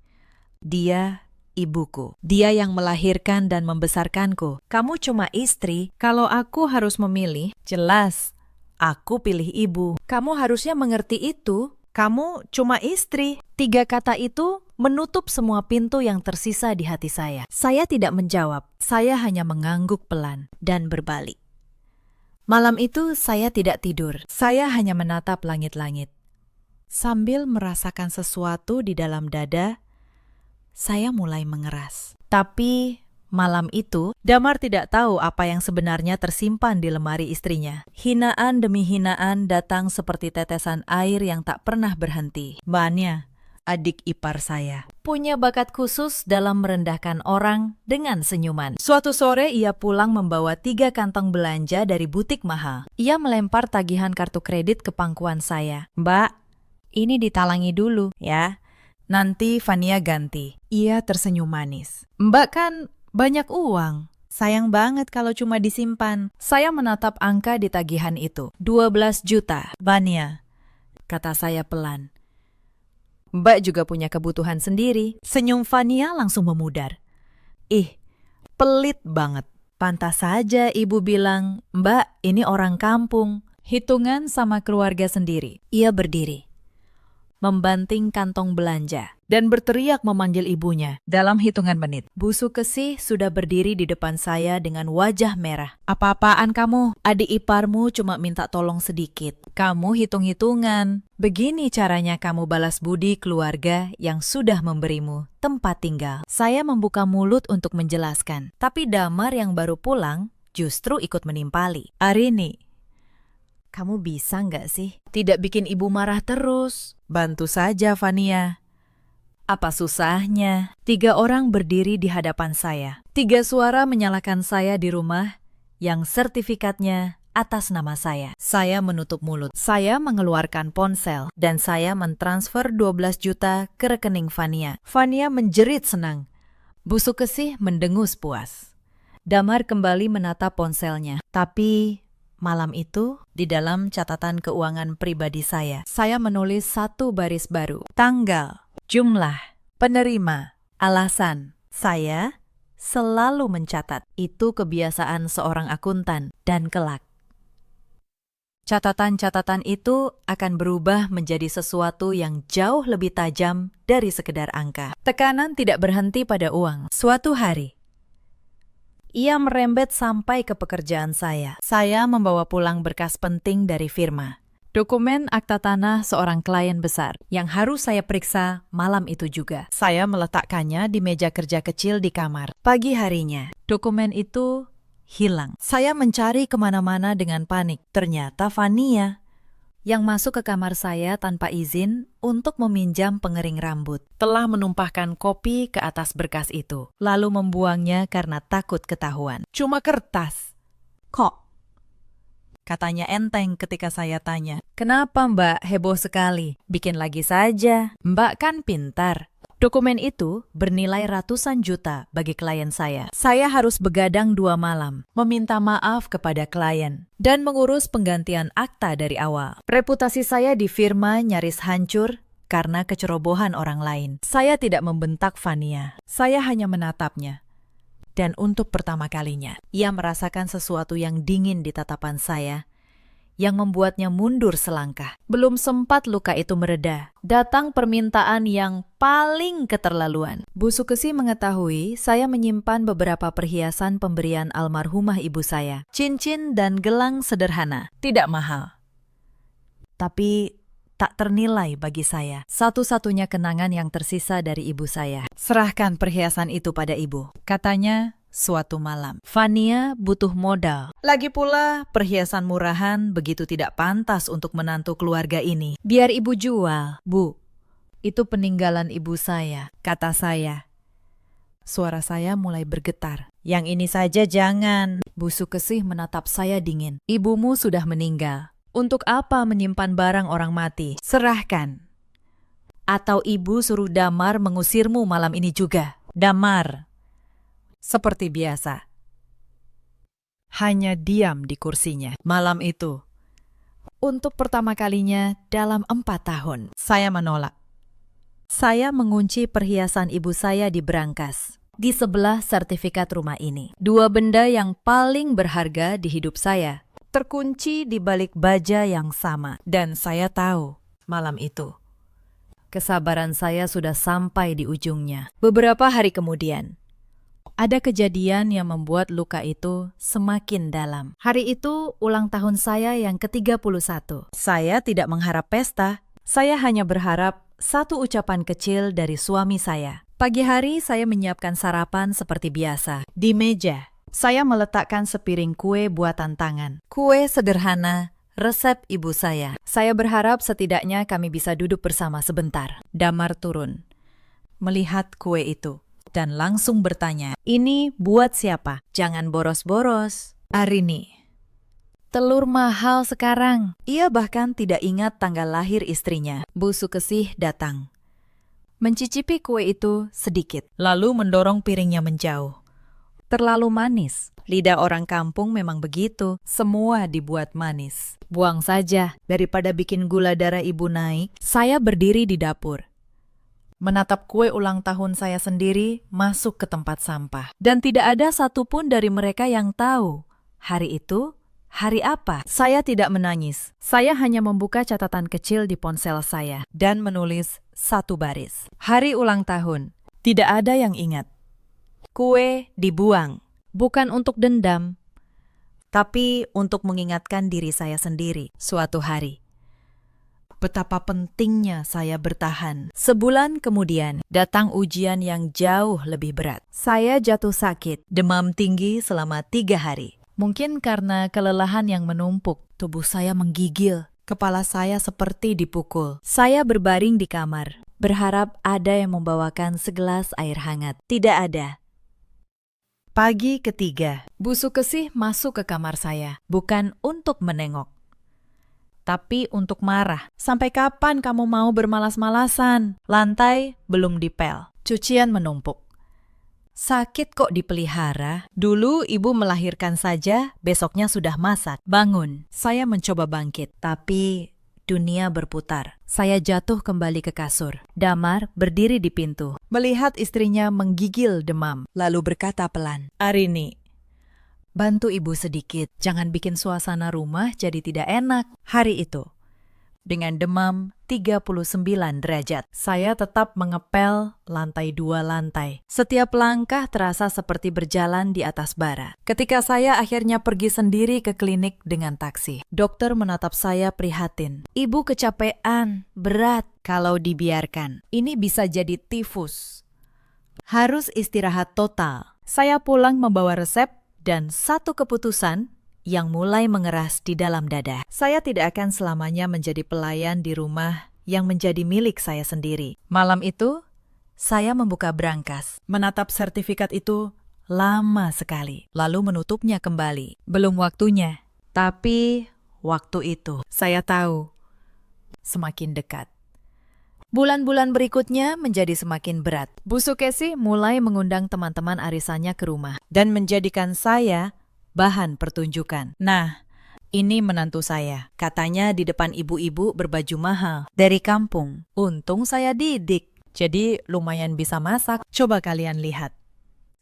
dia ibuku. Dia yang melahirkan dan membesarkanku. Kamu cuma istri. Kalau aku harus memilih, jelas aku pilih ibu. Kamu harusnya mengerti itu. Kamu cuma istri. 3 kata itu menutup semua pintu yang tersisa di hati saya. Saya tidak menjawab. Saya hanya mengangguk pelan dan berbalik. Malam itu saya tidak tidur. Saya hanya menatap langit-langit. Sambil merasakan sesuatu di dalam dada, saya mulai mengeras. Tapi malam itu, Damar tidak tahu apa yang sebenarnya tersimpan di lemari istrinya. Hinaan demi hinaan datang seperti tetesan air yang tak pernah berhenti. Mbaknya, adik ipar saya, punya bakat khusus dalam merendahkan orang dengan senyuman. Suatu sore ia pulang membawa 3 kantong belanja dari butik mahal. Ia melempar tagihan kartu kredit ke pangkuan saya. Mbak, ini ditalangi dulu ya. Nanti Fania ganti. Ia tersenyum manis. Mbak kan banyak uang. Sayang banget kalau cuma disimpan. Saya menatap angka di tagihan itu. 12 juta. Vania, kata saya pelan. Mbak juga punya kebutuhan sendiri. Senyum Vania langsung memudar. Ih, pelit banget. Pantas saja ibu bilang, Mbak ini orang kampung. Hitungan sama keluarga sendiri. Ia berdiri, membanting kantong belanja, dan berteriak memanggil ibunya. Dalam hitungan menit, Bu Sukesih sudah berdiri di depan saya dengan wajah merah. Apa-apaan kamu? Adik iparmu cuma minta tolong sedikit. Kamu hitung-hitungan. Begini caranya kamu balas budi keluarga yang sudah memberimu tempat tinggal. Saya membuka mulut untuk menjelaskan, tapi Damar yang baru pulang justru ikut menimpali. Arini, kamu bisa nggak sih tidak bikin ibu marah terus? Bantu saja, Vania. Apa susahnya? 3 orang berdiri di hadapan saya. 3 suara menyalahkan saya di rumah yang sertifikatnya atas nama saya. Saya menutup mulut. Saya mengeluarkan ponsel dan saya mentransfer 12 juta ke rekening Fania. Fania menjerit senang. Bu Sukesih mendengus puas. Damar kembali menatap ponselnya. Tapi malam itu, di dalam catatan keuangan pribadi saya menulis satu baris baru. Tanggal, jumlah, penerima, alasan. Saya selalu mencatat. Itu kebiasaan seorang akuntan dan kelak. Catatan-catatan itu akan berubah menjadi sesuatu yang jauh lebih tajam dari sekedar angka. Tekanan tidak berhenti pada uang. Suatu hari, ia merembet sampai ke pekerjaan saya. Saya membawa pulang berkas penting dari firma. Dokumen akta tanah seorang klien besar yang harus saya periksa malam itu juga. Saya meletakkannya di meja kerja kecil di kamar. Pagi harinya, dokumen itu hilang. Saya mencari kemana-mana dengan panik. Ternyata Fania yang masuk ke kamar saya tanpa izin untuk meminjam pengering rambut telah menumpahkan kopi ke atas berkas itu, lalu membuangnya karena takut ketahuan. Cuma kertas. Kok? Katanya enteng ketika saya tanya. Kenapa Mbak heboh sekali? Bikin lagi saja. Mbak kan pintar. Dokumen itu bernilai ratusan juta bagi klien saya. Saya harus begadang 2 malam, meminta maaf kepada klien, dan mengurus penggantian akta dari awal. Reputasi saya di firma nyaris hancur karena kecerobohan orang lain. Saya tidak membentak Fania, saya hanya menatapnya. Dan untuk pertama kalinya, ia merasakan sesuatu yang dingin di tatapan saya, yang membuatnya mundur selangkah. Belum sempat luka itu mereda, datang permintaan yang paling keterlaluan. Bu Sukesih mengetahui saya menyimpan beberapa perhiasan pemberian almarhumah ibu saya. Cincin dan gelang sederhana, tidak mahal. Tapi tak ternilai bagi saya. Satu-satunya kenangan yang tersisa dari ibu saya. Serahkan perhiasan itu pada ibu, katanya. Suatu malam, Fania butuh modal. Lagi pula, perhiasan murahan begitu tidak pantas untuk menantu keluarga ini. Biar ibu jual. Bu, itu peninggalan ibu saya, kata saya. Suara saya mulai bergetar. Yang ini saja jangan. Bu Sukesih menatap saya dingin. Ibumu sudah meninggal. Untuk apa menyimpan barang orang mati? Serahkan. Atau ibu suruh Damar mengusirmu malam ini juga. Damar. Seperti biasa, hanya diam di kursinya. Malam itu, untuk pertama kalinya dalam 4 tahun, saya menolak. Saya mengunci perhiasan ibu saya di berangkas, di sebelah sertifikat rumah ini. 2 benda yang paling berharga di hidup saya, terkunci di balik baja yang sama. Dan saya tahu, malam itu, kesabaran saya sudah sampai di ujungnya. Beberapa hari kemudian, ada kejadian yang membuat luka itu semakin dalam. Hari itu ulang tahun saya yang ke-31. Saya tidak mengharap pesta, saya hanya berharap satu ucapan kecil dari suami saya. Pagi hari saya menyiapkan sarapan seperti biasa. Di meja, saya meletakkan sepiring kue buatan tangan. Kue sederhana, resep ibu saya. Saya berharap setidaknya kami bisa duduk bersama sebentar. Damar turun, melihat kue itu, dan langsung bertanya, ini buat siapa? Jangan boros-boros. Arini. Telur mahal sekarang. Ia bahkan tidak ingat tanggal lahir istrinya. Bu Sukesih datang, mencicipi kue itu sedikit, lalu mendorong piringnya menjauh. Terlalu manis. Lidah orang kampung memang begitu. Semua dibuat manis. Buang saja, daripada bikin gula darah ibu naik. Saya berdiri di dapur, menatap kue ulang tahun saya sendiri masuk ke tempat sampah. Dan tidak ada satupun dari mereka yang tahu hari itu hari apa. Saya tidak menangis. Saya hanya membuka catatan kecil di ponsel saya dan menulis 1 baris. Hari ulang tahun. Tidak ada yang ingat. Kue dibuang. Bukan untuk dendam, tapi untuk mengingatkan diri saya sendiri suatu hari. Betapa pentingnya saya bertahan. Sebulan kemudian, datang ujian yang jauh lebih berat. Saya jatuh sakit, demam tinggi selama 3 hari. Mungkin karena kelelahan yang menumpuk, tubuh saya menggigil. Kepala saya seperti dipukul. Saya berbaring di kamar, berharap ada yang membawakan segelas air hangat. Tidak ada. Pagi ketiga, Bu Sukesi masuk ke kamar saya, bukan untuk menengok, tapi untuk marah. Sampai kapan kamu mau bermalas-malasan? Lantai belum dipel, cucian menumpuk. Sakit kok dipelihara? Dulu ibu melahirkan saja, besoknya sudah masak. Bangun, saya mencoba bangkit, tapi dunia berputar. Saya jatuh kembali ke kasur. Damar berdiri di pintu, melihat istrinya menggigil demam, lalu berkata pelan, "Arini, bantu ibu sedikit, jangan bikin suasana rumah jadi tidak enak." Hari itu, dengan demam 39 derajat, saya tetap mengepel lantai 2 lantai. Setiap langkah terasa seperti berjalan di atas bara. Ketika saya akhirnya pergi sendiri ke klinik dengan taksi, dokter menatap saya prihatin. "Ibu kecapean, berat. Kalau dibiarkan, ini bisa jadi tifus. Harus istirahat total." Saya pulang membawa resep dan satu keputusan yang mulai mengeras di dalam dada. Saya tidak akan selamanya menjadi pelayan di rumah yang menjadi milik saya sendiri. Malam itu, saya membuka brankas. Menatap sertifikat itu lama sekali, lalu menutupnya kembali. Belum waktunya, tapi waktu itu saya tahu semakin dekat. Bulan-bulan berikutnya menjadi semakin berat. Bu Sukesi mulai mengundang teman-teman arisannya ke rumah dan menjadikan saya bahan pertunjukan. Nah, ini menantu saya. Katanya di depan ibu-ibu berbaju mahal dari kampung. Untung saya didik, jadi lumayan bisa masak. Coba kalian lihat.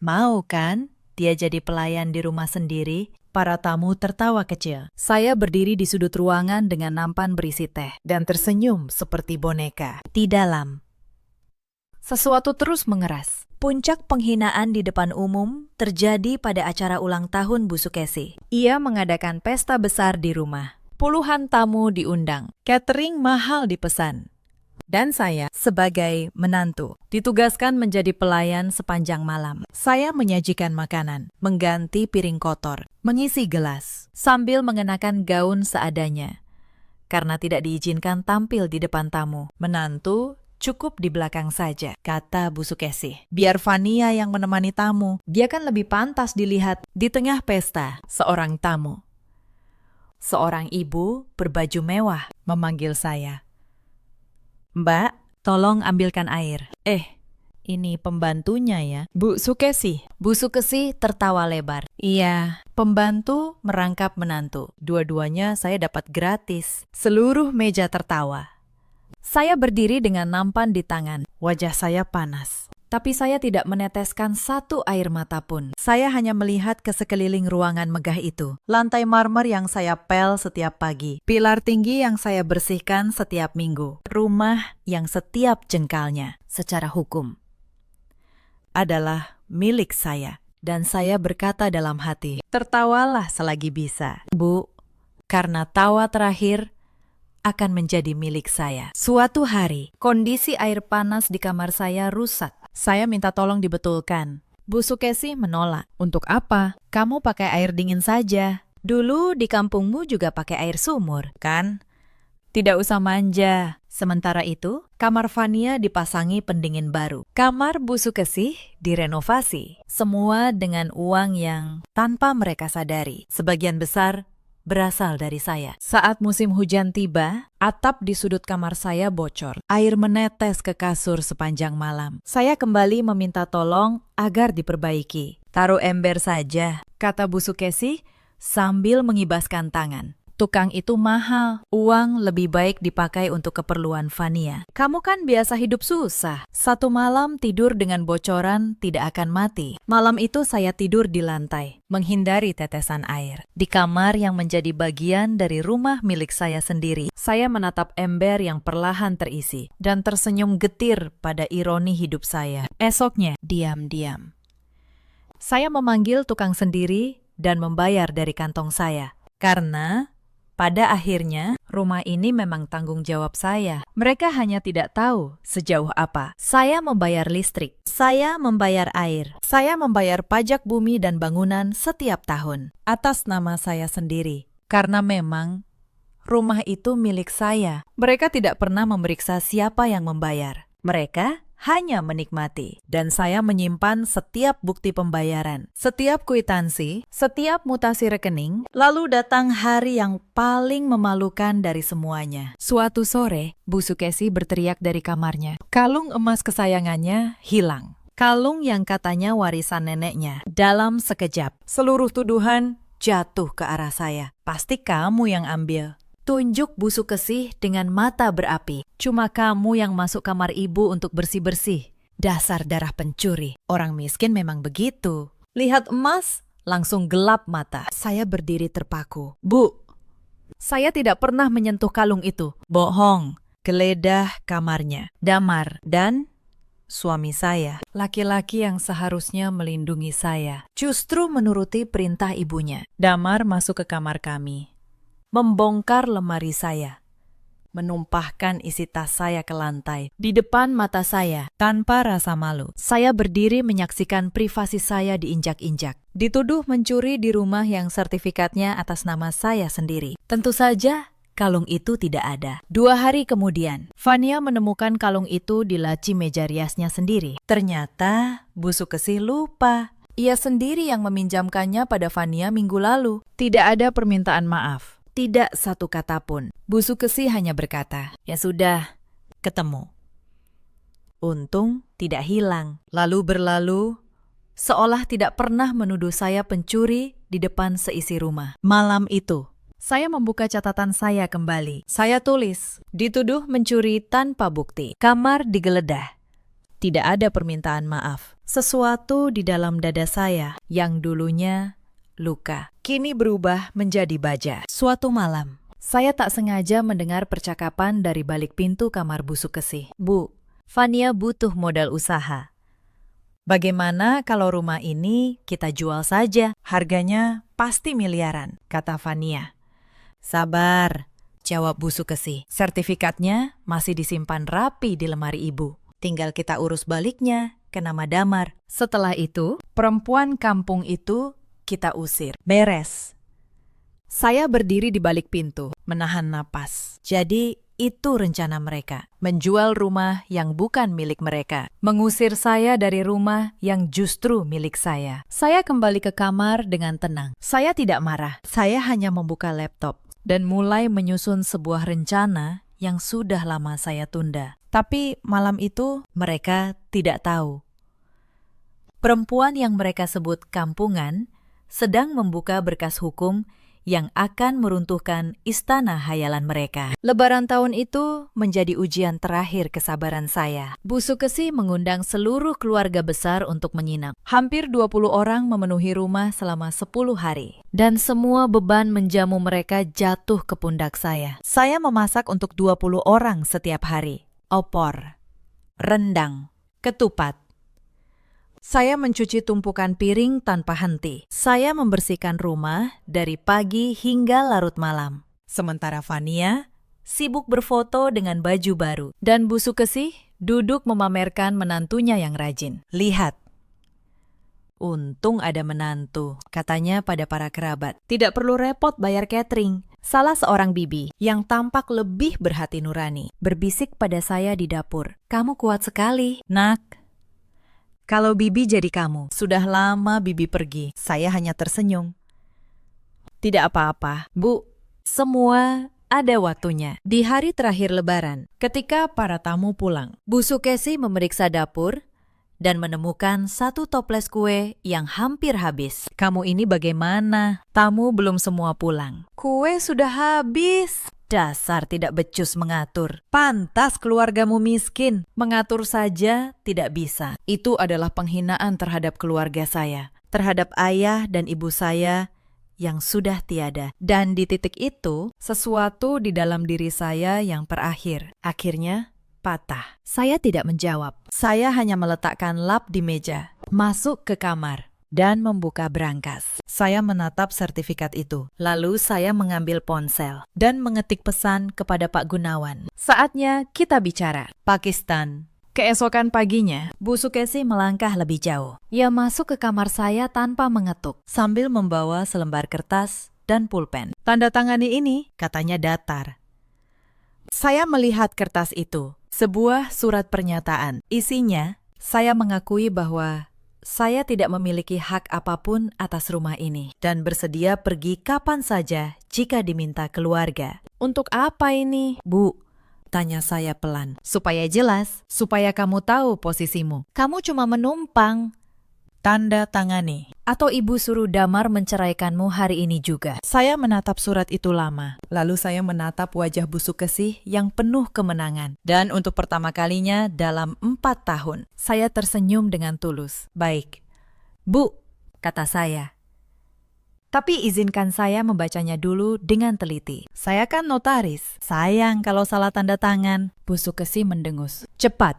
Mau kan dia jadi pelayan di rumah sendiri? Para tamu tertawa kecil. Saya berdiri di sudut ruangan dengan nampan berisi teh dan tersenyum seperti boneka. Di dalam, sesuatu terus mengeras. Puncak penghinaan di depan umum terjadi pada acara ulang tahun Bu Sukesi. Ia mengadakan pesta besar di rumah. Puluhan tamu diundang. Catering mahal dipesan. Dan saya, sebagai menantu, ditugaskan menjadi pelayan sepanjang malam. Saya menyajikan makanan, mengganti piring kotor, mengisi gelas, sambil mengenakan gaun seadanya. Karena tidak diizinkan tampil di depan tamu, menantu cukup di belakang saja, kata Bu Sukesi. Biar Fania yang menemani tamu, dia kan lebih pantas dilihat di tengah pesta. Seorang tamu, seorang ibu berbaju mewah, memanggil saya. "Mbak, tolong ambilkan air." Ini pembantunya ya, Bu Sukesi. Bu Sukesi tertawa lebar. Iya, pembantu merangkap menantu. Dua-duanya saya dapat gratis. Seluruh meja tertawa. Saya berdiri dengan nampan di tangan. Wajah saya panas. Tapi saya tidak meneteskan satu air mata pun. Saya hanya melihat ke sekeliling ruangan megah itu. Lantai marmer yang saya pel setiap pagi. Pilar tinggi yang saya bersihkan setiap minggu. Rumah yang setiap jengkalnya, secara hukum, adalah milik saya. Dan saya berkata dalam hati, tertawalah selagi bisa. Bu, karena tawa terakhir akan menjadi milik saya. Suatu hari, kondisi air panas di kamar saya rusak. Saya minta tolong dibetulkan. Bu Sukesi menolak. Untuk apa? Kamu pakai air dingin saja. Dulu di kampungmu juga pakai air sumur, kan? Tidak usah manja. Sementara itu, kamar Fania dipasangi pendingin baru. Kamar Bu Sukesi direnovasi. Semua dengan uang yang tanpa mereka sadari. Sebagian besar berasal dari saya. Saat musim hujan tiba, atap di sudut kamar saya bocor. Air menetes ke kasur sepanjang malam. Saya kembali meminta tolong agar diperbaiki. Taruh ember saja, kata Bu Sukesi sambil mengibaskan tangan. Tukang itu mahal. Uang lebih baik dipakai untuk keperluan Fania. Kamu kan biasa hidup susah. Satu malam tidur dengan bocoran tidak akan mati. Malam itu saya tidur di lantai, menghindari tetesan air. Di kamar yang menjadi bagian dari rumah milik saya sendiri, saya menatap ember yang perlahan terisi dan tersenyum getir pada ironi hidup saya. Esoknya, diam-diam, saya memanggil tukang sendiri dan membayar dari kantong saya. Karena pada akhirnya, rumah ini memang tanggung jawab saya. Mereka hanya tidak tahu sejauh apa. Saya membayar listrik, saya membayar air, saya membayar pajak bumi dan bangunan setiap tahun atas nama saya sendiri. Karena memang rumah itu milik saya. Mereka tidak pernah memeriksa siapa yang membayar. Mereka hanya menikmati. Dan saya menyimpan setiap bukti pembayaran, setiap kwitansi, setiap mutasi rekening. Lalu datang hari yang paling memalukan dari semuanya. Suatu sore, Bu Sukesi berteriak dari kamarnya. Kalung emas kesayangannya hilang. Kalung yang katanya warisan neneknya. Dalam sekejap, seluruh tuduhan jatuh ke arah saya. Pasti kamu yang ambil. Tunjuk Bu Sukesi dengan mata berapi. Cuma kamu yang masuk kamar ibu untuk bersih-bersih. Dasar darah pencuri. Orang miskin memang begitu. Lihat emas, langsung gelap mata. Saya berdiri terpaku. Bu, saya tidak pernah menyentuh kalung itu. Bohong. Geledah kamarnya. Damar dan suami saya. Laki-laki yang seharusnya melindungi saya. Justru menuruti perintah ibunya. Damar masuk ke kamar kami. Membongkar lemari saya, menumpahkan isi tas saya ke lantai, di depan mata saya, tanpa rasa malu. Saya berdiri menyaksikan privasi saya diinjak-injak. Dituduh mencuri di rumah yang sertifikatnya atas nama saya sendiri. Tentu saja, kalung itu tidak ada. 2 hari kemudian, Fania menemukan kalung itu di laci meja riasnya sendiri. Ternyata, Bu Sukesi lupa. Ia sendiri yang meminjamkannya pada Fania minggu lalu. Tidak ada permintaan maaf. Tidak satu kata pun. Bu Sukesi hanya berkata, ya sudah, ketemu. Untung tidak hilang. Lalu berlalu, seolah tidak pernah menuduh saya pencuri di depan seisi rumah. Malam itu, saya membuka catatan saya kembali. Saya tulis, dituduh mencuri tanpa bukti. Kamar digeledah. Tidak ada permintaan maaf. Sesuatu di dalam dada saya yang dulunya luka, kini berubah menjadi baja. Suatu malam, saya tak sengaja mendengar percakapan dari balik pintu kamar Bu Sukesi. Bu, Fania butuh modal usaha. Bagaimana kalau rumah ini kita jual saja? Harganya pasti miliaran, kata Fania. Sabar, jawab Bu Sukesi. Sertifikatnya masih disimpan rapi di lemari ibu. Tinggal kita urus baliknya ke nama Damar. Setelah itu, perempuan kampung itu kita usir. Beres. Saya berdiri di balik pintu, menahan napas. Jadi, itu rencana mereka. Menjual rumah yang bukan milik mereka. Mengusir saya dari rumah yang justru milik saya. Saya kembali ke kamar dengan tenang. Saya tidak marah. Saya hanya membuka laptop dan mulai menyusun sebuah rencana yang sudah lama saya tunda. Tapi malam itu mereka tidak tahu. Perempuan yang mereka sebut kampungan sedang membuka berkas hukum yang akan meruntuhkan istana hayalan mereka. Lebaran tahun itu menjadi ujian terakhir kesabaran saya. Bu Sukesi mengundang seluruh keluarga besar untuk menginap. Hampir 20 orang memenuhi rumah selama 10 hari. Dan semua beban menjamu mereka jatuh ke pundak saya. Saya memasak untuk 20 orang setiap hari. Opor, rendang, ketupat. Saya mencuci tumpukan piring tanpa henti. Saya membersihkan rumah dari pagi hingga larut malam. Sementara Fania sibuk berfoto dengan baju baru. Dan Bu Sukesi duduk memamerkan menantunya yang rajin. Lihat. Untung ada menantu, katanya pada para kerabat. Tidak perlu repot bayar catering. Salah seorang bibi yang tampak lebih berhati nurani berbisik pada saya di dapur. Kamu kuat sekali, nak. Kalau bibi jadi kamu, sudah lama bibi pergi. Saya hanya tersenyum. Tidak apa-apa, Bu. Semua ada waktunya. Di hari terakhir Lebaran, ketika para tamu pulang, Bu Sukesi memeriksa dapur dan menemukan satu toples kue yang hampir habis. Kamu ini bagaimana? Tamu belum semua pulang. Kue sudah habis. Dasar tidak becus mengatur. Pantas keluargamu miskin. Mengatur saja tidak bisa. Itu adalah penghinaan terhadap keluarga saya. Terhadap ayah dan ibu saya yang sudah tiada. Dan di titik itu, sesuatu di dalam diri saya yang terakhir. Akhirnya, patah. Saya tidak menjawab. Saya hanya meletakkan lap di meja. Masuk ke kamar. Dan membuka brankas. Saya menatap sertifikat itu. Lalu saya mengambil ponsel dan mengetik pesan kepada Pak Gunawan. Saatnya kita bicara. Pakistan. Keesokan paginya, Bu Sukesi melangkah lebih jauh. Ia masuk ke kamar saya tanpa mengetuk, sambil membawa selembar kertas dan pulpen. Tanda tangani ini, katanya datar. Saya melihat kertas itu. Sebuah surat pernyataan. Isinya, Saya mengakui bahwa saya tidak memiliki hak apapun atas rumah ini dan bersedia pergi kapan saja jika diminta keluarga. untuk apa ini? Bu, Tanya saya pelan. supaya jelas, supaya kamu tahu posisimu. Kamu cuma menumpang. Tanda tangani. Atau ibu suruh Damar menceraikanmu hari ini juga. Saya menatap surat itu lama. Lalu saya menatap wajah busuk kesih yang penuh kemenangan. Dan untuk pertama kalinya dalam 4 tahun, saya tersenyum dengan tulus. Baik. Bu, kata saya. Tapi izinkan saya membacanya dulu dengan teliti. Saya kan notaris. Sayang kalau salah tanda tangan. Busuk kesih mendengus. Cepat.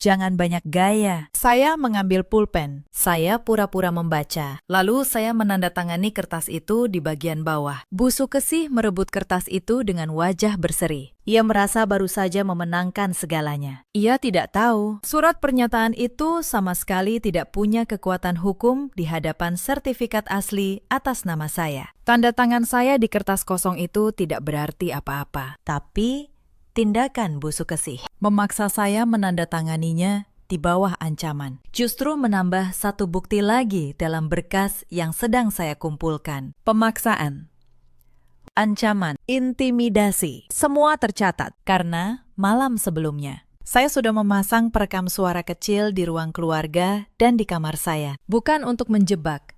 Jangan banyak gaya. Saya mengambil pulpen. Saya pura-pura membaca. Lalu saya menandatangani kertas itu di bagian bawah. Busuk kesih merebut kertas itu dengan wajah berseri. Ia merasa baru saja memenangkan segalanya. Ia tidak tahu, surat pernyataan itu sama sekali tidak punya kekuatan hukum di hadapan sertifikat asli atas nama saya. Tanda tangan saya di kertas kosong itu tidak berarti apa-apa. Tapi tindakan busuk kesih memaksa saya menandatanganinya di bawah ancaman. Justru menambah satu bukti lagi dalam berkas yang sedang saya kumpulkan. Pemaksaan, ancaman, intimidasi, semua tercatat karena malam sebelumnya saya sudah memasang perekam suara kecil di ruang keluarga dan di kamar saya. Bukan untuk menjebak,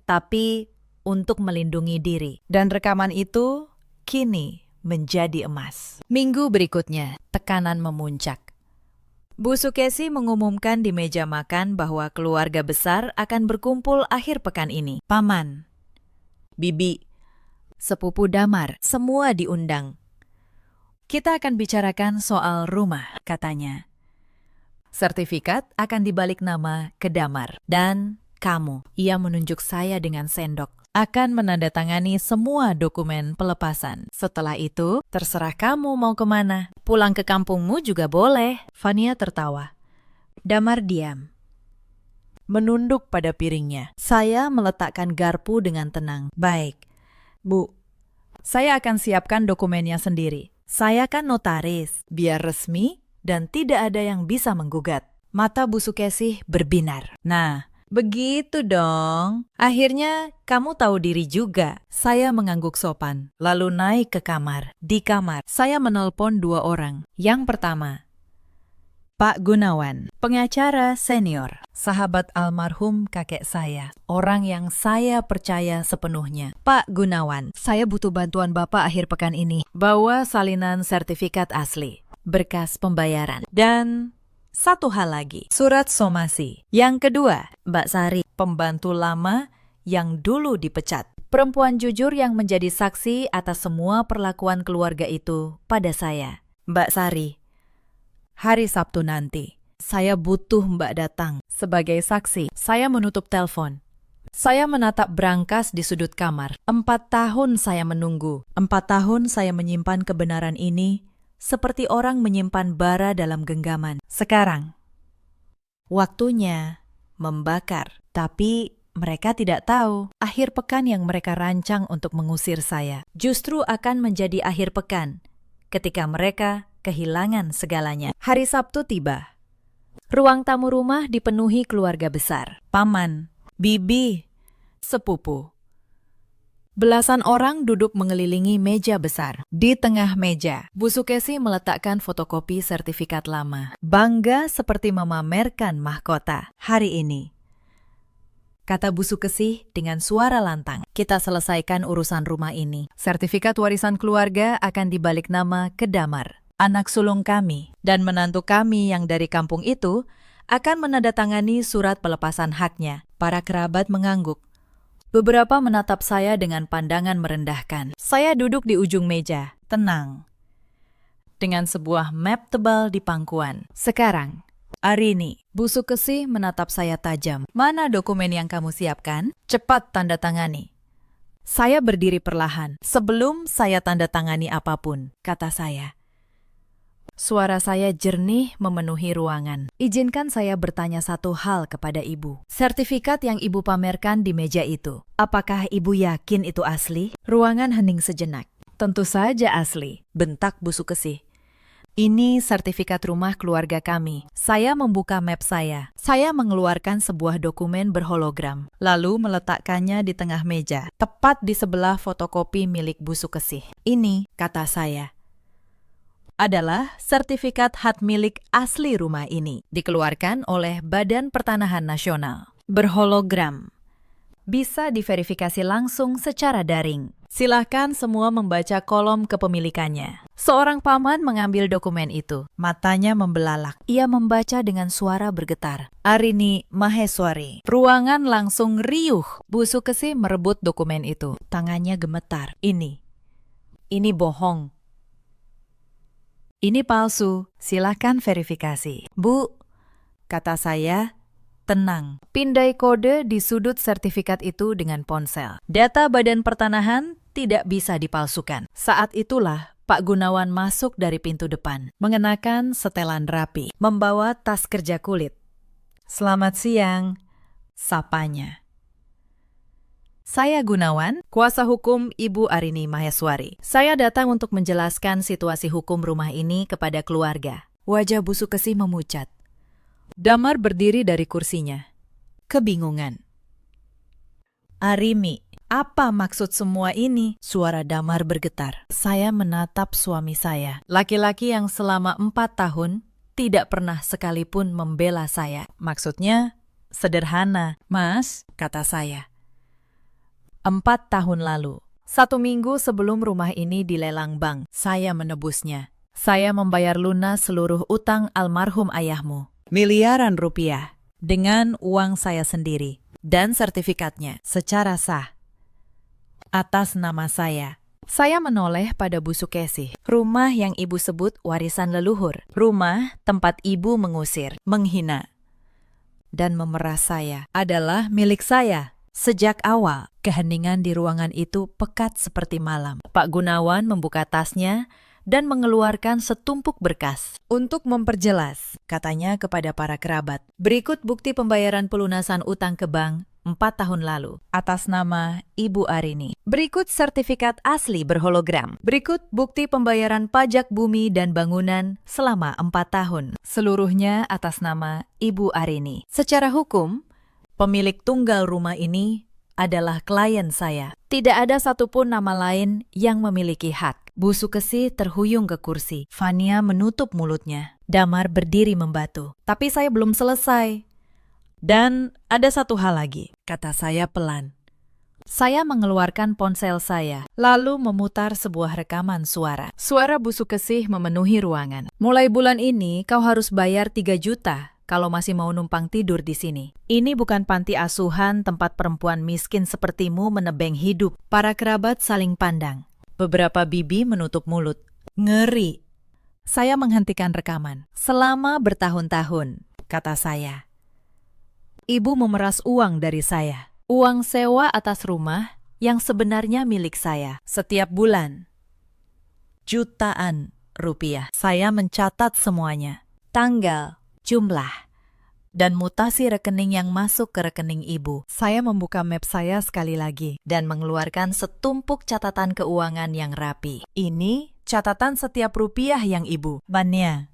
tapi untuk melindungi diri. Dan rekaman itu kini menjadi emas. Minggu berikutnya, tekanan memuncak. Bu Sukesi mengumumkan di meja makan bahwa keluarga besar akan berkumpul akhir pekan ini. Paman, bibi, sepupu Damar, semua diundang. Kita akan bicarakan soal rumah, katanya. Sertifikat akan dibalik nama ke Damar. Dan kamu, ia menunjuk saya dengan sendok, akan menandatangani semua dokumen pelepasan. Setelah itu, terserah kamu mau kemana. Pulang ke kampungmu juga boleh. Fania tertawa. Damar diam, Menunduk pada piringnya. saya meletakkan garpu dengan tenang. Baik, Bu. Saya akan siapkan dokumennya sendiri. Saya kan notaris, biar resmi dan tidak ada yang bisa menggugat. Mata Bu Sukesi berbinar. Nah, begitu dong. Akhirnya kamu tahu diri juga. Saya mengangguk sopan, lalu naik ke kamar. Di kamar, saya menelpon 2 orang. Yang pertama, Pak Gunawan, pengacara senior, sahabat almarhum kakek saya, orang yang saya percaya sepenuhnya. Pak Gunawan, saya butuh bantuan Bapak akhir pekan ini. Bawa salinan sertifikat asli, berkas pembayaran, dan satu hal lagi, surat somasi. Yang kedua, Mbak Sari, pembantu lama yang dulu dipecat. Perempuan jujur yang menjadi saksi atas semua perlakuan keluarga itu pada saya. Mbak Sari, hari Sabtu nanti, saya butuh Mbak datang sebagai saksi. Saya menutup telepon. Saya menatap brankas di sudut kamar. 4 tahun saya menunggu. 4 tahun saya menyimpan kebenaran ini seperti orang menyimpan bara dalam genggaman. Sekarang, waktunya membakar. Tapi mereka tidak tahu, akhir pekan yang mereka rancang untuk mengusir saya justru akan menjadi akhir pekan ketika mereka kehilangan segalanya. Hari Sabtu tiba. Ruang tamu rumah dipenuhi keluarga besar. Paman, bibi, sepupu. Belasan orang duduk mengelilingi meja besar. Di tengah meja, Bu Sukesi meletakkan fotokopi sertifikat lama. Bangga seperti memamerkan mahkota. Hari ini, kata Bu Sukesi dengan suara lantang, kita selesaikan urusan rumah ini. Sertifikat warisan keluarga akan dibalik nama ke Damar, anak sulung kami, dan menantu kami yang dari kampung itu akan menandatangani surat pelepasan haknya. Para kerabat mengangguk. Beberapa menatap saya dengan pandangan merendahkan. Saya duduk di ujung meja, tenang, dengan sebuah map tebal di pangkuan. Sekarang, Arini, Bu Sukesi menatap saya tajam. Mana dokumen yang kamu siapkan? Cepat tanda tangani. Saya berdiri perlahan. Sebelum saya tanda tangani apapun, kata saya. Suara saya jernih memenuhi ruangan. Izinkan saya bertanya satu hal kepada ibu. Sertifikat yang ibu pamerkan di meja itu, apakah ibu yakin itu asli? Ruangan hening sejenak. Tentu saja asli, bentak Bu Sukesi. Ini sertifikat rumah keluarga kami. Saya membuka map saya. Saya mengeluarkan sebuah dokumen berhologram, lalu meletakkannya di tengah meja, tepat di sebelah fotokopi milik Bu Sukesih. Ini, kata saya, adalah sertifikat hak milik asli rumah ini, dikeluarkan oleh Badan Pertanahan Nasional. Berhologram. Bisa diverifikasi langsung secara daring. Silahkan semua membaca kolom kepemilikannya. Seorang paman mengambil dokumen itu. Matanya membelalak. Ia membaca dengan suara bergetar. Arini Maheswari. Ruangan langsung riuh. Bu Sukesih merebut dokumen itu. Tangannya gemetar. Ini bohong. Ini palsu. Silahkan verifikasi. Bu, kata saya, tenang. Pindai kode di sudut sertifikat itu dengan ponsel. Data Badan Pertanahan tidak bisa dipalsukan. Saat itulah Pak Gunawan masuk dari pintu depan, mengenakan setelan rapi, membawa tas kerja kulit. Selamat siang, sapanya. Saya Gunawan, kuasa hukum Ibu Arini Maheswari. Saya datang untuk menjelaskan situasi hukum rumah ini kepada keluarga. Wajah Bu Sukesih memucat. Damar berdiri dari kursinya. Kebingungan. Arimi, apa maksud semua ini? Suara Damar bergetar. Saya menatap suami saya. Laki-laki yang selama 4 tahun tidak pernah sekalipun membela saya. Maksudnya, sederhana. Mas, kata saya. 4 tahun lalu, 1 minggu sebelum rumah ini dilelang bank, saya menebusnya. Saya membayar lunas seluruh utang almarhum ayahmu. Miliaran rupiah dengan uang saya sendiri dan sertifikatnya secara sah atas nama saya. Saya menoleh pada Bu Sukesih. Rumah yang ibu sebut warisan leluhur. Rumah tempat ibu mengusir, menghina, dan memeras saya adalah milik saya. Sejak awal, keheningan di ruangan itu pekat seperti malam. Pak Gunawan membuka tasnya dan mengeluarkan setumpuk berkas. Untuk memperjelas, katanya kepada para kerabat, berikut bukti pembayaran pelunasan utang ke bank 4 tahun lalu atas nama Ibu Arini. Berikut sertifikat asli berhologram. Berikut bukti pembayaran pajak bumi dan bangunan selama 4 tahun. Seluruhnya atas nama Ibu Arini. Secara hukum, pemilik tunggal rumah ini adalah klien saya. Tidak ada satupun nama lain yang memiliki hak. Bu Sukesih terhuyung ke kursi. Fania menutup mulutnya. Damar berdiri membatu. Tapi saya belum selesai. Dan ada satu hal lagi, kata saya pelan. Saya mengeluarkan ponsel saya, lalu memutar sebuah rekaman suara. Suara Bu Sukesih memenuhi ruangan. Mulai bulan ini kau harus bayar 3 juta. Kalau masih mau numpang tidur di sini. Ini bukan panti asuhan tempat perempuan miskin sepertimu menebeng hidup. Para kerabat saling pandang. Beberapa bibi menutup mulut. Ngeri. Saya menghentikan rekaman. Selama bertahun-tahun, kata saya. Ibu memeras uang dari saya. Uang sewa atas rumah yang sebenarnya milik saya. Setiap bulan. Jutaan rupiah. Saya mencatat semuanya. Tanggal, jumlah, dan mutasi rekening yang masuk ke rekening ibu. Saya membuka map saya sekali lagi dan mengeluarkan setumpuk catatan keuangan yang rapi. Ini catatan setiap rupiah yang ibu, Bania,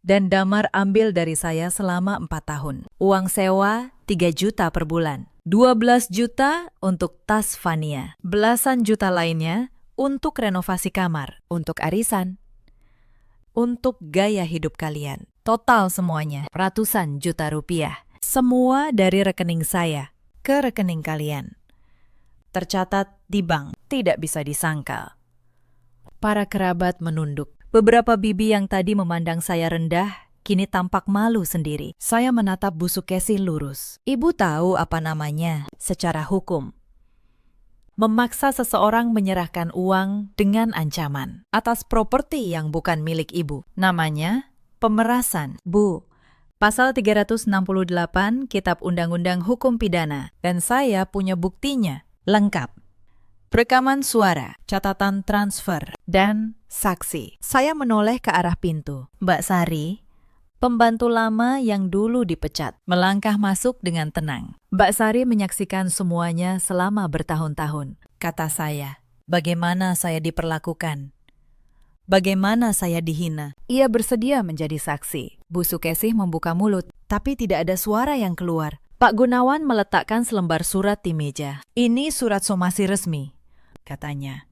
dan Damar ambil dari saya selama 4 tahun. Uang sewa 3 juta per bulan. 12 juta untuk tas Fania. Belasan juta lainnya untuk renovasi kamar, untuk arisan, untuk gaya hidup kalian. Total semuanya, ratusan juta rupiah. Semua dari rekening saya ke rekening kalian. Tercatat di bank, tidak bisa disangkal. Para kerabat menunduk. Beberapa bibi yang tadi memandang saya rendah, kini tampak malu sendiri. Saya menatap Bu Sukesih lurus. Ibu tahu apa namanya secara hukum. Memaksa seseorang menyerahkan uang dengan ancaman atas properti yang bukan milik ibu. Namanya pemerasan. Bu, pasal 368 Kitab Undang-Undang Hukum Pidana. Dan saya punya buktinya, lengkap. Rekaman suara, catatan transfer, dan saksi. Saya menoleh ke arah pintu. Mbak Sari, pembantu lama yang dulu dipecat, melangkah masuk dengan tenang. Mbak Sari menyaksikan semuanya selama bertahun-tahun. Kata saya, bagaimana saya diperlakukan? bagaimana saya dihina. Ia bersedia menjadi saksi. Bu Sukesih membuka mulut, tapi tidak ada suara yang keluar. Pak Gunawan meletakkan selembar surat di meja. Ini surat somasi resmi, katanya.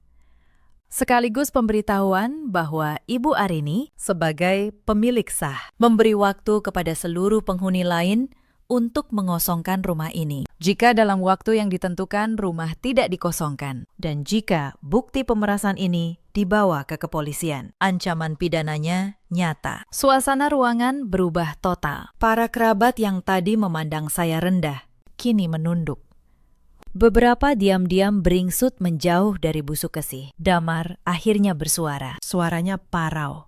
Sekaligus pemberitahuan bahwa Ibu Arini Sebagai pemilik sah, memberi waktu kepada seluruh penghuni lain untuk mengosongkan rumah ini. jika dalam waktu yang ditentukan rumah tidak dikosongkan. Dan jika bukti pemerasan ini dibawa ke kepolisian, ancaman pidananya nyata. Suasana ruangan berubah total. Para kerabat yang tadi memandang saya rendah, kini menunduk. Beberapa diam-diam beringsut menjauh dari Bu Sukesih. Damar akhirnya bersuara. Suaranya parau.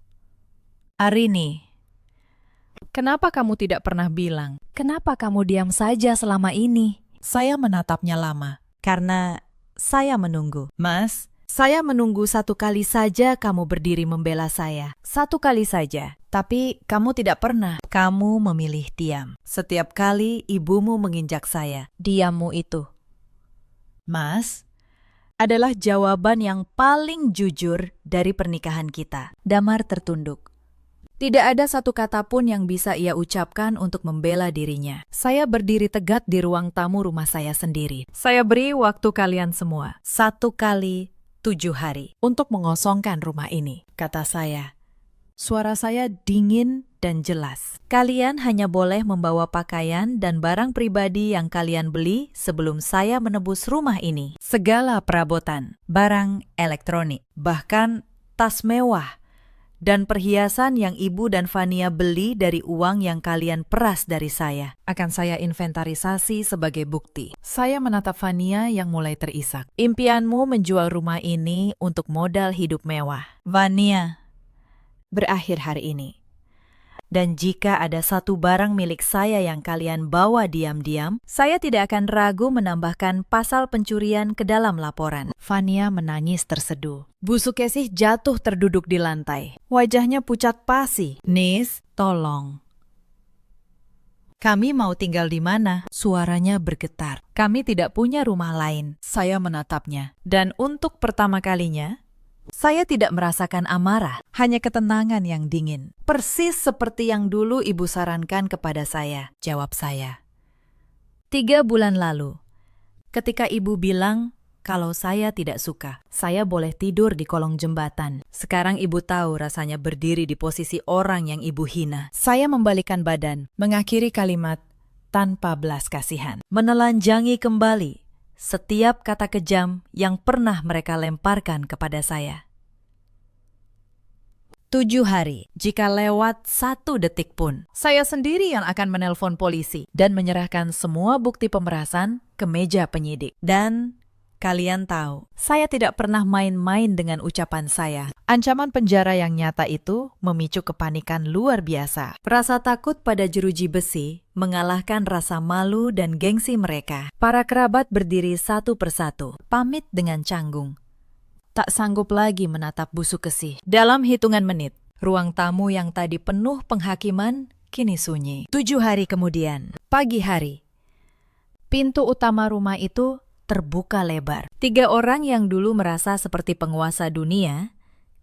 Arini, Kenapa kamu tidak pernah bilang? Kenapa kamu diam saja selama ini? saya menatapnya lama karena saya menunggu. Mas, saya menunggu 1 kali saja kamu berdiri membela saya. 1 kali saja. Tapi kamu tidak pernah. Kamu memilih diam. Setiap kali ibumu menginjak saya, diammu itu, Mas, adalah jawaban yang paling jujur dari pernikahan kita. Damar tertunduk. Tidak ada satu kata pun yang bisa ia ucapkan untuk membela dirinya. Saya berdiri tegak di ruang tamu rumah saya sendiri. Saya beri waktu kalian semua 1 kali 7 hari untuk mengosongkan rumah ini, kata saya. Suara saya dingin dan jelas. Kalian hanya boleh membawa pakaian dan barang pribadi yang kalian beli sebelum saya menebus rumah ini. Segala perabotan, barang elektronik, bahkan tas mewah, dan perhiasan yang Ibu dan Fania beli dari uang yang kalian peras dari saya akan saya inventarisasi sebagai bukti. Saya menatap Fania yang mulai terisak. Impianmu menjual rumah ini untuk modal hidup mewah, Fania, berakhir hari ini. Dan jika ada satu barang milik saya yang kalian bawa diam-diam, saya tidak akan ragu menambahkan pasal pencurian ke dalam laporan. Fania menangis terseduh. Bu Sukesih jatuh terduduk di lantai. Wajahnya pucat pasi. Nis, tolong. Kami mau tinggal di mana? Suaranya bergetar. Kami tidak punya rumah lain. Saya menatapnya. Dan untuk pertama kalinya, saya tidak merasakan amarah, hanya ketenangan yang dingin. Persis seperti yang dulu Ibu sarankan kepada saya, jawab saya. 3 bulan lalu, ketika Ibu bilang kalau saya tidak suka, saya boleh tidur di kolong jembatan. Sekarang Ibu tahu rasanya berdiri di posisi orang yang Ibu hina. Saya membalikkan badan, mengakhiri kalimat tanpa belas kasihan. Menelanjangi kembali setiap kata kejam yang pernah mereka lemparkan kepada saya. 7 hari, jika lewat 1 detik pun, saya sendiri yang akan menelpon polisi dan menyerahkan semua bukti pemerasan ke meja penyidik. Dan kalian tahu, saya tidak pernah main-main dengan ucapan saya. Ancaman penjara yang nyata itu memicu kepanikan luar biasa. Rasa takut pada jeruji besi mengalahkan rasa malu dan gengsi mereka. Para kerabat berdiri satu persatu, pamit dengan canggung. Tak sanggup lagi menatap Bu Sukesih. Dalam hitungan menit, ruang tamu yang tadi penuh penghakiman kini sunyi. 7 hari kemudian, pagi hari, pintu utama rumah itu terbuka lebar. 3 orang yang dulu merasa seperti penguasa dunia,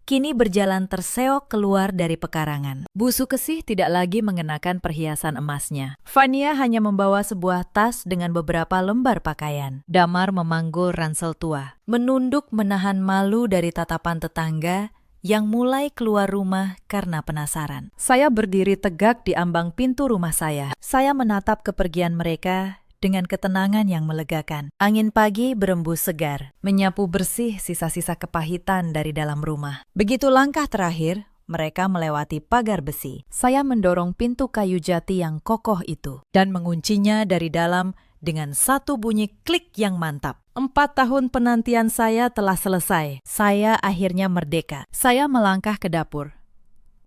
kini berjalan terseok keluar dari pekarangan. Bu Sukesih tidak lagi mengenakan perhiasan emasnya. Fania hanya membawa sebuah tas dengan beberapa lembar pakaian. Damar memanggul ransel tua, menunduk menahan malu dari tatapan tetangga yang mulai keluar rumah karena penasaran. Saya berdiri tegak di ambang pintu rumah saya. Saya menatap kepergian mereka dengan ketenangan yang melegakan. Angin pagi berembus segar, menyapu bersih sisa-sisa kepahitan dari dalam rumah. Begitu langkah terakhir, mereka melewati pagar besi. Saya mendorong pintu kayu jati yang kokoh itu dan menguncinya dari dalam dengan satu bunyi klik yang mantap. 4 tahun penantian saya telah selesai. Saya akhirnya merdeka. Saya melangkah ke dapur.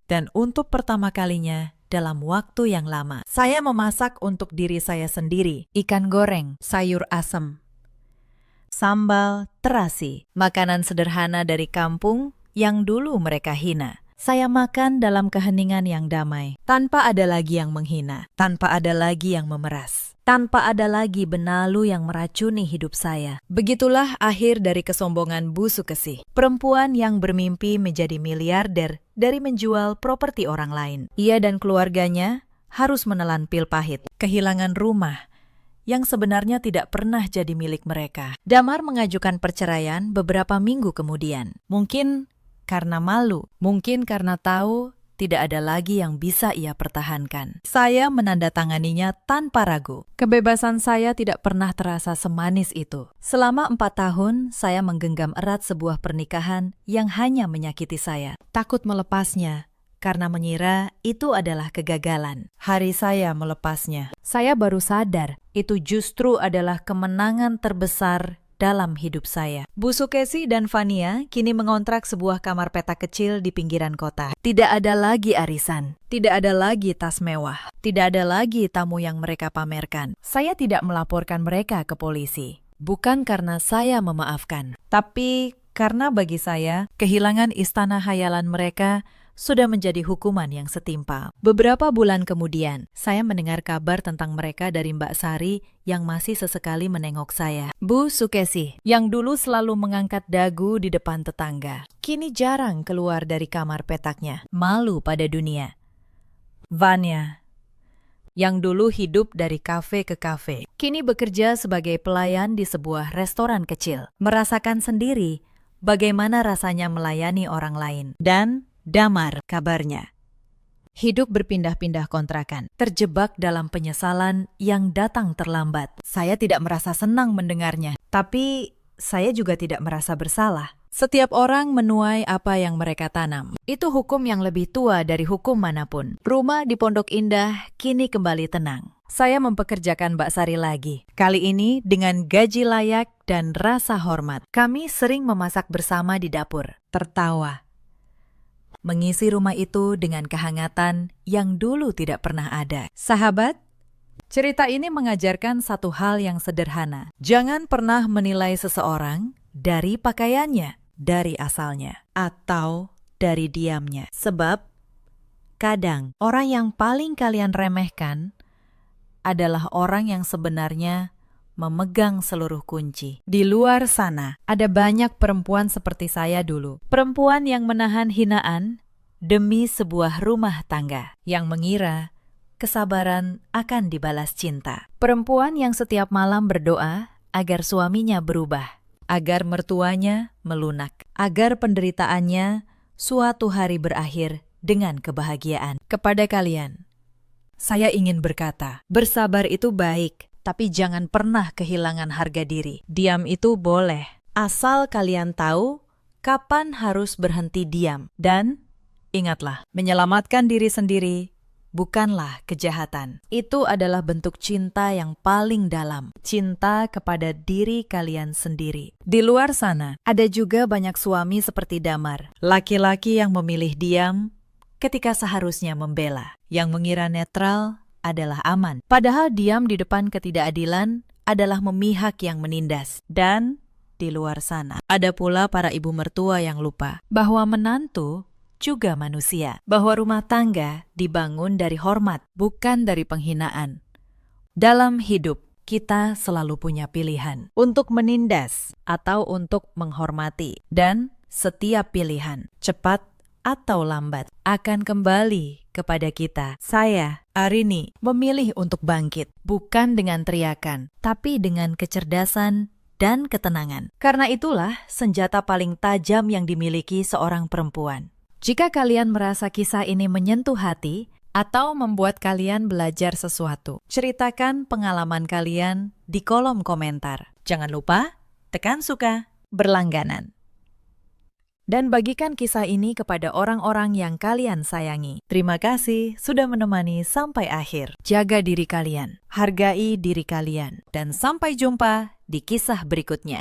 Dan untuk pertama kalinya, dalam waktu yang lama, saya memasak untuk diri saya sendiri ikan goreng, sayur asem, sambal terasi, makanan sederhana dari kampung yang dulu mereka hina. Saya makan dalam keheningan yang damai, tanpa ada lagi yang menghina, tanpa ada lagi yang memeras. tanpa ada lagi benalu yang meracuni hidup saya. Begitulah akhir dari kesombongan Bu Sukesi, perempuan yang bermimpi menjadi miliarder dari menjual properti orang lain. Ia dan keluarganya harus menelan pil pahit, kehilangan rumah yang sebenarnya tidak pernah jadi milik mereka. Damar mengajukan perceraian beberapa minggu kemudian. Mungkin karena malu, mungkin karena tahu tidak ada lagi yang bisa ia pertahankan. Saya menandatanganinya tanpa ragu. Kebebasan saya tidak pernah terasa semanis itu. Selama 4 tahun, saya menggenggam erat sebuah pernikahan yang hanya menyakiti saya. Takut melepasnya, karena mengira itu adalah kegagalan. Hari saya melepasnya. Saya baru sadar, itu justru adalah kemenangan terbesar dalam hidup saya. Bu Sukesi dan Fania kini mengontrak sebuah kamar petak kecil di pinggiran kota. Tidak ada lagi arisan, tidak ada lagi tas mewah, tidak ada lagi tamu yang mereka pamerkan. Saya tidak melaporkan mereka ke polisi. Bukan karena saya memaafkan, tapi karena bagi saya, kehilangan istana hayalan mereka sudah menjadi hukuman yang setimpal. Beberapa bulan kemudian, saya mendengar kabar tentang mereka dari Mbak Sari yang masih sesekali menengok saya. Bu Sukesi, yang dulu selalu mengangkat dagu di depan tetangga, kini jarang keluar dari kamar petaknya, malu pada dunia. Vanya, yang dulu hidup dari kafe ke kafe, kini bekerja sebagai pelayan di sebuah restoran kecil, merasakan sendiri bagaimana rasanya melayani orang lain. Dan Damar kabarnya hidup berpindah-pindah kontrakan, terjebak dalam penyesalan yang datang terlambat. Saya tidak merasa senang mendengarnya, tapi saya juga tidak merasa bersalah. Setiap orang menuai apa yang mereka tanam. Itu hukum yang lebih tua dari hukum manapun. Rumah di Pondok Indah kini kembali tenang. Saya mempekerjakan Mbak Sari lagi. Kali ini dengan gaji layak dan rasa hormat. Kami sering memasak bersama di dapur, tertawa, mengisi rumah itu dengan kehangatan yang dulu tidak pernah ada. Sahabat, cerita ini mengajarkan satu hal yang sederhana. Jangan pernah menilai seseorang dari pakaiannya, dari asalnya, atau dari diamnya. Sebab, kadang orang yang paling kalian remehkan adalah orang yang sebenarnya memegang seluruh kunci. Di luar sana, ada banyak perempuan seperti saya dulu. Perempuan yang menahan hinaan demi sebuah rumah tangga, yang mengira kesabaran akan dibalas cinta. Perempuan yang setiap malam berdoa agar suaminya berubah, agar mertuanya melunak, agar penderitaannya suatu hari berakhir dengan kebahagiaan. Kepada kalian, saya ingin berkata, bersabar itu baik, tapi jangan pernah kehilangan harga diri. Diam itu boleh, asal kalian tahu kapan harus berhenti diam. Dan ingatlah, menyelamatkan diri sendiri bukanlah kejahatan. Itu adalah bentuk cinta yang paling dalam, cinta kepada diri kalian sendiri. Di luar sana, ada juga banyak suami seperti Damar, laki-laki yang memilih diam ketika seharusnya membela, yang mengira netral adalah aman. Padahal diam di depan ketidakadilan adalah memihak yang menindas. Dan di luar sana, ada pula para ibu mertua yang lupa bahwa menantu juga manusia, bahwa rumah tangga dibangun dari hormat, bukan dari penghinaan. Dalam hidup, kita selalu punya pilihan untuk menindas atau untuk menghormati. Dan setiap pilihan, cepat atau lambat, akan kembali kepada kita. Saya, Arini, memilih untuk bangkit, bukan dengan teriakan, tapi dengan kecerdasan dan ketenangan. Karena itulah senjata paling tajam yang dimiliki seorang perempuan. Jika kalian merasa kisah ini menyentuh hati atau membuat kalian belajar sesuatu, ceritakan pengalaman kalian di kolom komentar. Jangan lupa tekan suka berlangganan. Dan bagikan kisah ini kepada orang-orang yang kalian sayangi. Terima kasih sudah menemani sampai akhir. Jaga diri kalian, hargai diri kalian, dan sampai jumpa di kisah berikutnya.